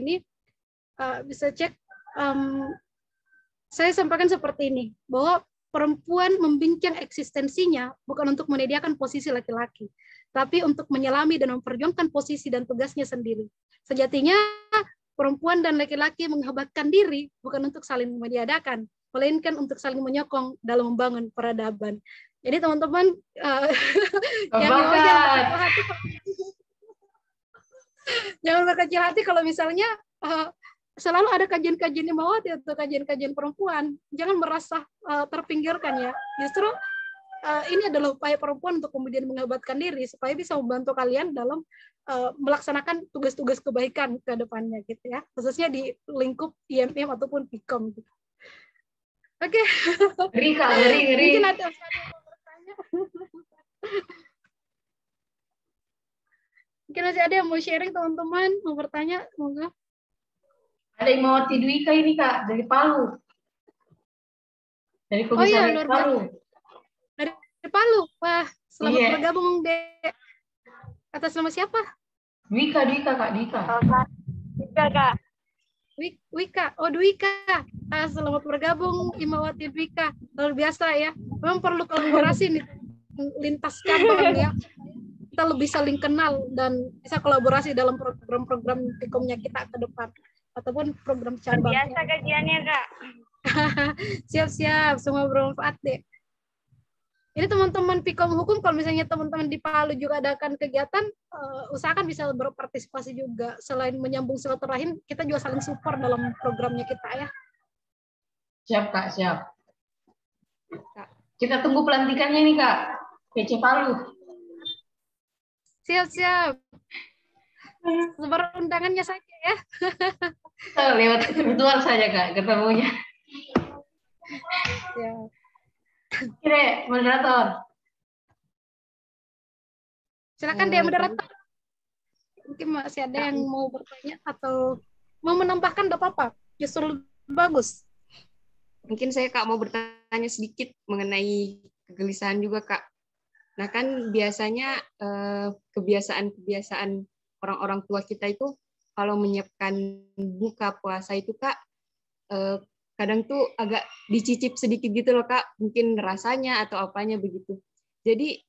bisa cek. Saya sampaikan seperti ini, bahwa perempuan membincang eksistensinya bukan untuk menyediakan posisi laki-laki, tapi untuk menyelami dan memperjuangkan posisi dan tugasnya sendiri. Sejatinya perempuan dan laki-laki menghebatkan diri bukan untuk saling meniadakan, melainkan untuk saling menyokong dalam membangun peradaban. Jadi teman-teman, jangan berkecil hati kalau misalnya selalu ada kajian-kajian Imawati atau kajian-kajian perempuan. Jangan merasa terpinggirkan ya. Justru ini adalah upaya perempuan untuk kemudian menghebatkan diri supaya bisa membantu kalian dalam melaksanakan tugas-tugas kebaikan ke depannya gitu ya. Khususnya di lingkup IMM ataupun PIKOM gitu. Oke.
Ngeri Kak, ngeri.
Mungkin ada yang bertanya. Mungkin masih ada yang mau sharing teman-teman, mau bertanya, semoga.
Ada Imawati Dwika ini Kak, dari Palu. Dari Komisaris Palu.
Dari Palu. Wah, selamat bergabung Dek. Atas nama siapa?
Dwika Kak, Dwika.
Dwika Kak. Wika, oh Dwika. Selamat bergabung Imawati Dwika. Luar biasa ya. Memang perlu kolaborasi nih lintas cabang ya. Kita lebih saling kenal dan bisa kolaborasi dalam program-program PIKOM-nya kita ke depan ataupun program cabang.
Biasa kajiannya Kak.
Siap-siap, semua bermanfaat deh. Ini teman-teman PIKOM Hukum, kalau misalnya teman-teman di Palu juga adakan kegiatan, usahakan bisa berpartisipasi juga. Selain menyambung silaturahim, kita juga saling support dalam programnya kita ya.
Siap Kak, siap. Kita tunggu pelantikannya nih Kak, PC Palu.
Siap-siap. Sebar undangannya saja ya.
Lewat virtual saja Kak, ketemunya.
Ya.
Kira moderator.
Silakan dia moderator. Mungkin masih ada yang mau bertanya atau mau menambahkan, tidak apa-apa. Justru bagus.
Mungkin saya Kak mau bertanya sedikit mengenai kegelisahan juga Kak. Nah kan biasanya kebiasaan-kebiasaan orang-orang tua kita itu kalau menyiapkan buka puasa itu Kak, kadang tuh agak dicicip sedikit gitu loh Kak, mungkin rasanya atau apanya begitu. Jadi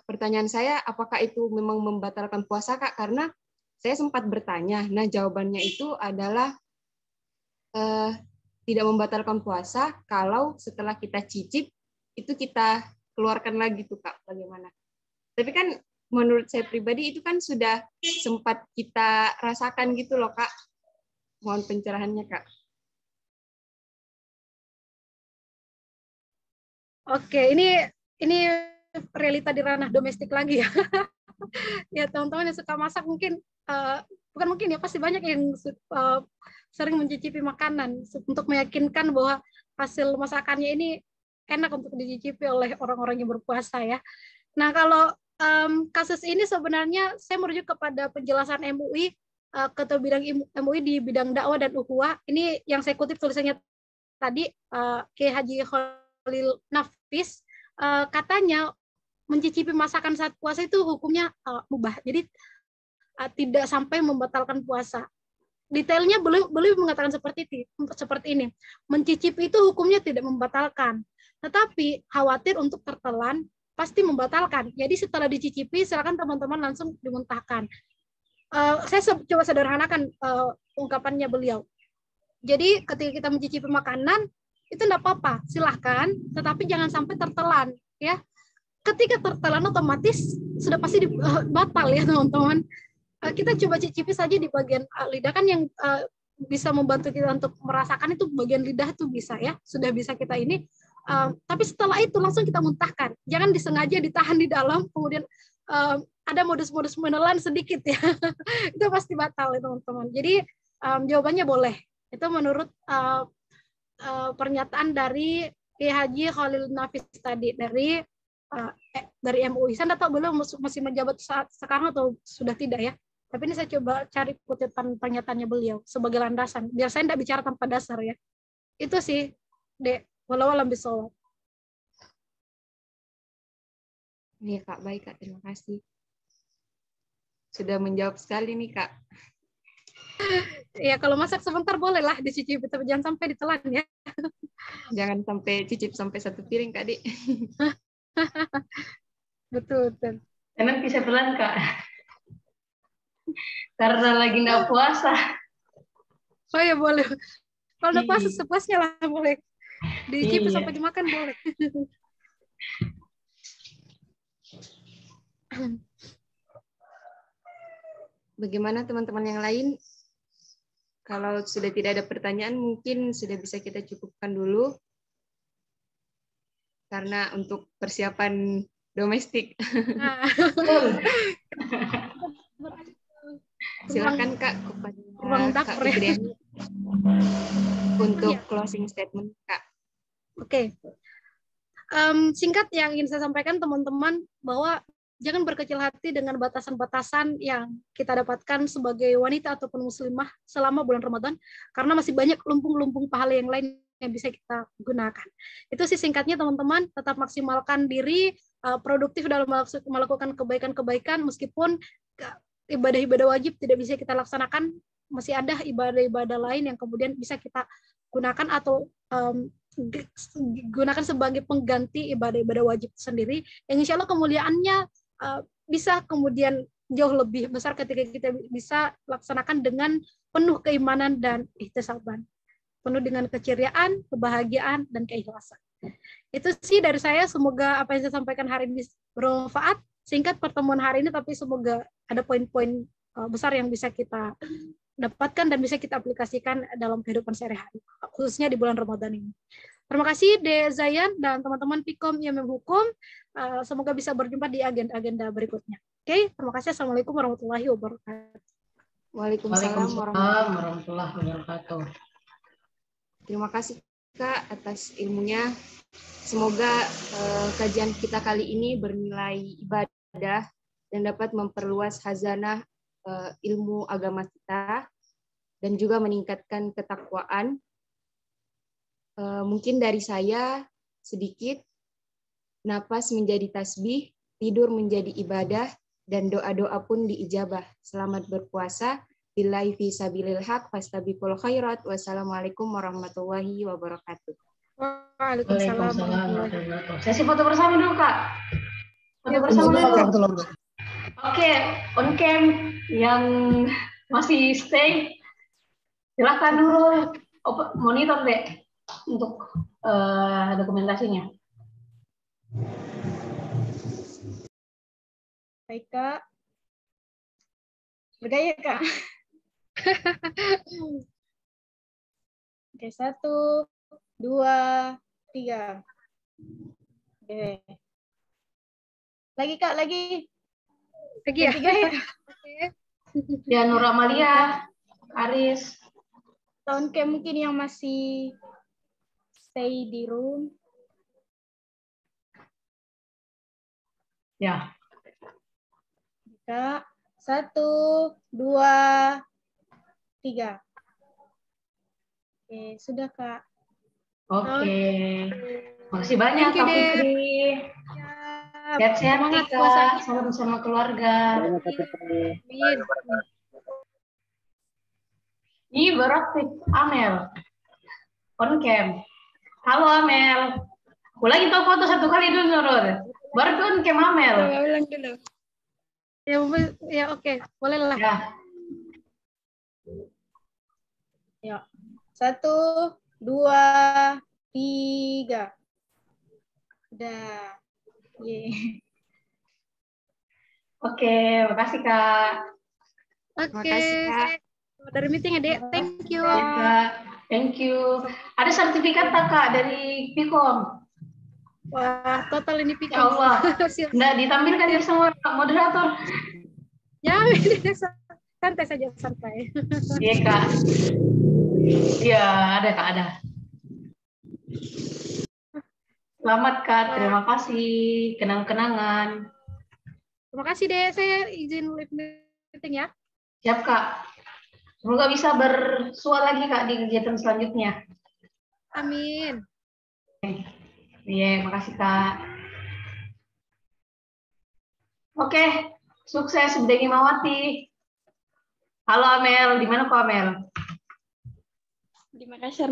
pertanyaan saya, apakah itu memang membatalkan puasa Kak? Karena saya sempat bertanya, nah jawabannya itu adalah tidak membatalkan puasa kalau setelah kita cicip itu kita keluarkan lagi tuh Kak, bagaimana? Tapi kan menurut saya pribadi itu kan sudah sempat kita rasakan gitu loh Kak. Mohon pencerahannya Kak.
Oke, ini realita di ranah domestik lagi ya. Ya teman-teman yang suka masak mungkin bukan mungkin ya, pasti banyak yang sering mencicipi makanan untuk meyakinkan bahwa hasil masakannya ini enak untuk dicicipi oleh orang-orang yang berpuasa ya. Nah kalau kasus ini sebenarnya saya merujuk kepada penjelasan MUI, Ketua Bidang MUI di bidang dakwah dan ukhuwah. Ini yang saya kutip tulisannya tadi, Kiai Haji Khalil Nafis, katanya mencicipi masakan saat puasa itu hukumnya mubah. Jadi tidak sampai membatalkan puasa. Detailnya beliau mengatakan seperti ini. Mencicipi itu hukumnya tidak membatalkan, tetapi khawatir untuk tertelan pasti membatalkan. Jadi setelah dicicipi silakan teman-teman langsung dimuntahkan. Saya coba sederhanakan ungkapannya beliau. Jadi ketika kita mencicipi makanan itu tidak apa-apa, silahkan, tetapi jangan sampai tertelan ya. Ketika tertelan otomatis sudah pasti batal ya teman-teman. Kita coba cicipi saja di bagian lidah, kan yang bisa membantu kita untuk merasakan itu bagian lidah itu bisa ya, sudah bisa kita ini. Tapi setelah itu langsung kita muntahkan, jangan disengaja ditahan di dalam kemudian ada modus-modus menelan sedikit ya. Itu pasti batal ya teman-teman. Jadi jawabannya boleh, itu menurut pernyataan dari Kiai Haji Khalil Nafis tadi dari MUI. Saya tidak tahu belum masih menjabat saat sekarang atau sudah tidak ya. Tapi ini saya coba cari kutipan pernyataannya beliau sebagai landasan. Biar saya tidak bicara tanpa dasar ya. Itu sih, Dek. Walau alam bisawab.
Iya Kak, baik Kak, terima kasih. Sudah menjawab sekali nih Kak.
Ya kalau masak sebentar boleh lah dicicipi, tapi jangan sampai ditelan ya.
Jangan sampai cicip sampai 1 piring Kak, Dik.
Betul, betul.
Emang bisa telan Kak? Karena lagi nggak puasa.
Oh ya boleh. Kalau udah puasa sepuasnya lah boleh. Dicicipi sampai dimakan boleh.
Bagaimana teman-teman yang lain? Kalau sudah tidak ada pertanyaan, mungkin sudah bisa kita cukupkan dulu. Karena untuk persiapan domestik. Silakan Kak kepada Kak Fibriani untuk closing statement Kak.
Oke. Singkat yang ingin saya sampaikan teman-teman bahwa jangan berkecil hati dengan batasan-batasan yang kita dapatkan sebagai wanita ataupun muslimah selama bulan Ramadan, karena masih banyak lumbung-lumbung pahala yang lain yang bisa kita gunakan. Itu sih singkatnya teman-teman, tetap maksimalkan diri, produktif dalam melakukan kebaikan-kebaikan, meskipun ibadah-ibadah wajib tidak bisa kita laksanakan, masih ada ibadah-ibadah lain yang kemudian bisa kita gunakan atau gunakan sebagai pengganti ibadah-ibadah wajib sendiri, yang insya Allah kemuliaannya bisa kemudian jauh lebih besar ketika kita bisa laksanakan dengan penuh keimanan dan ihtisaban, penuh dengan keceriaan, kebahagiaan, dan keikhlasan. Itu sih dari saya, semoga apa yang saya sampaikan hari ini bermanfaat. Singkat pertemuan hari ini, tapi semoga ada poin-poin besar yang bisa kita dapatkan dan bisa kita aplikasikan dalam kehidupan sehari-hari, khususnya di bulan Ramadan ini. Terima kasih De Zayan dan teman-teman Pikom yang Hukum. Semoga bisa berjumpa di agenda-agenda berikutnya. Oke, terima kasih. Assalamualaikum warahmatullahi wabarakatuh.
Waalaikumsalam
warahmatullahi wabarakatuh.
Terima kasih Kak atas ilmunya. Semoga kajian kita kali ini bernilai ibadah dan dapat memperluas khazanah ilmu agama kita dan juga meningkatkan ketakwaan. Mungkin dari saya sedikit, napas menjadi tasbih, tidur menjadi ibadah, dan doa-doa pun diijabah. Selamat berpuasa. Billahi fi sabilil haq, fastabiqul khairat. Wassalamualaikum warahmatullahi wabarakatuh.
Waalaikumsalam warahmatullahi wabarakatuh.
Sesi foto bersama dulu Kak. Foto bersama dulu. Oke, on cam yang masih stay, silakan dulu monitor deh untuk dokumentasinya.
Baik Kak. Bergaya Kak. Oke, 1, 2, 3. Oke. Lagi Kak, lagi ya. 3 ya.
Ya, Nur Amalia, Aris.
Tahun ke mungkin yang masih stay di room.
Ya.
Kak, 1, 2, 3. Oke, sudah Kak.
Oke. Makasih banyak Kak Fitri. Sehat-sehat Kak, salam bersama keluarga. Ini beraktif Amel. On cam. Halo Amel. Ulangi tahu foto 1 kali dulu Nurul. Baru on cam Amel.
Ulang dulu. Ya oke, boleh lah.
Ya. 1, 2, 3. Udah.
Oke, makasih Kak.
Oke. Dari meeting ya, Dek. Thank you.
Thank you. Ada sertifikat Kak dari Pikom.
Wah, total ini Pikom.
Ya Allah. Nggak ditampilkan ya semua moderator.
Ya, santai saja, santai.
Iya Kak. Iya, ada Kak, ada. Selamat Kak, terima kasih. Kenang-kenangan.
Terima kasih deh, saya izin leave meeting ya.
Siap Kak. Semoga bisa bersua lagi Kak di kegiatan selanjutnya.
Amin.
Iya, makasih Kak. Oke, sukses Bunda Himawati. Halo Amel, di mana kok Amel?
Di Makassar.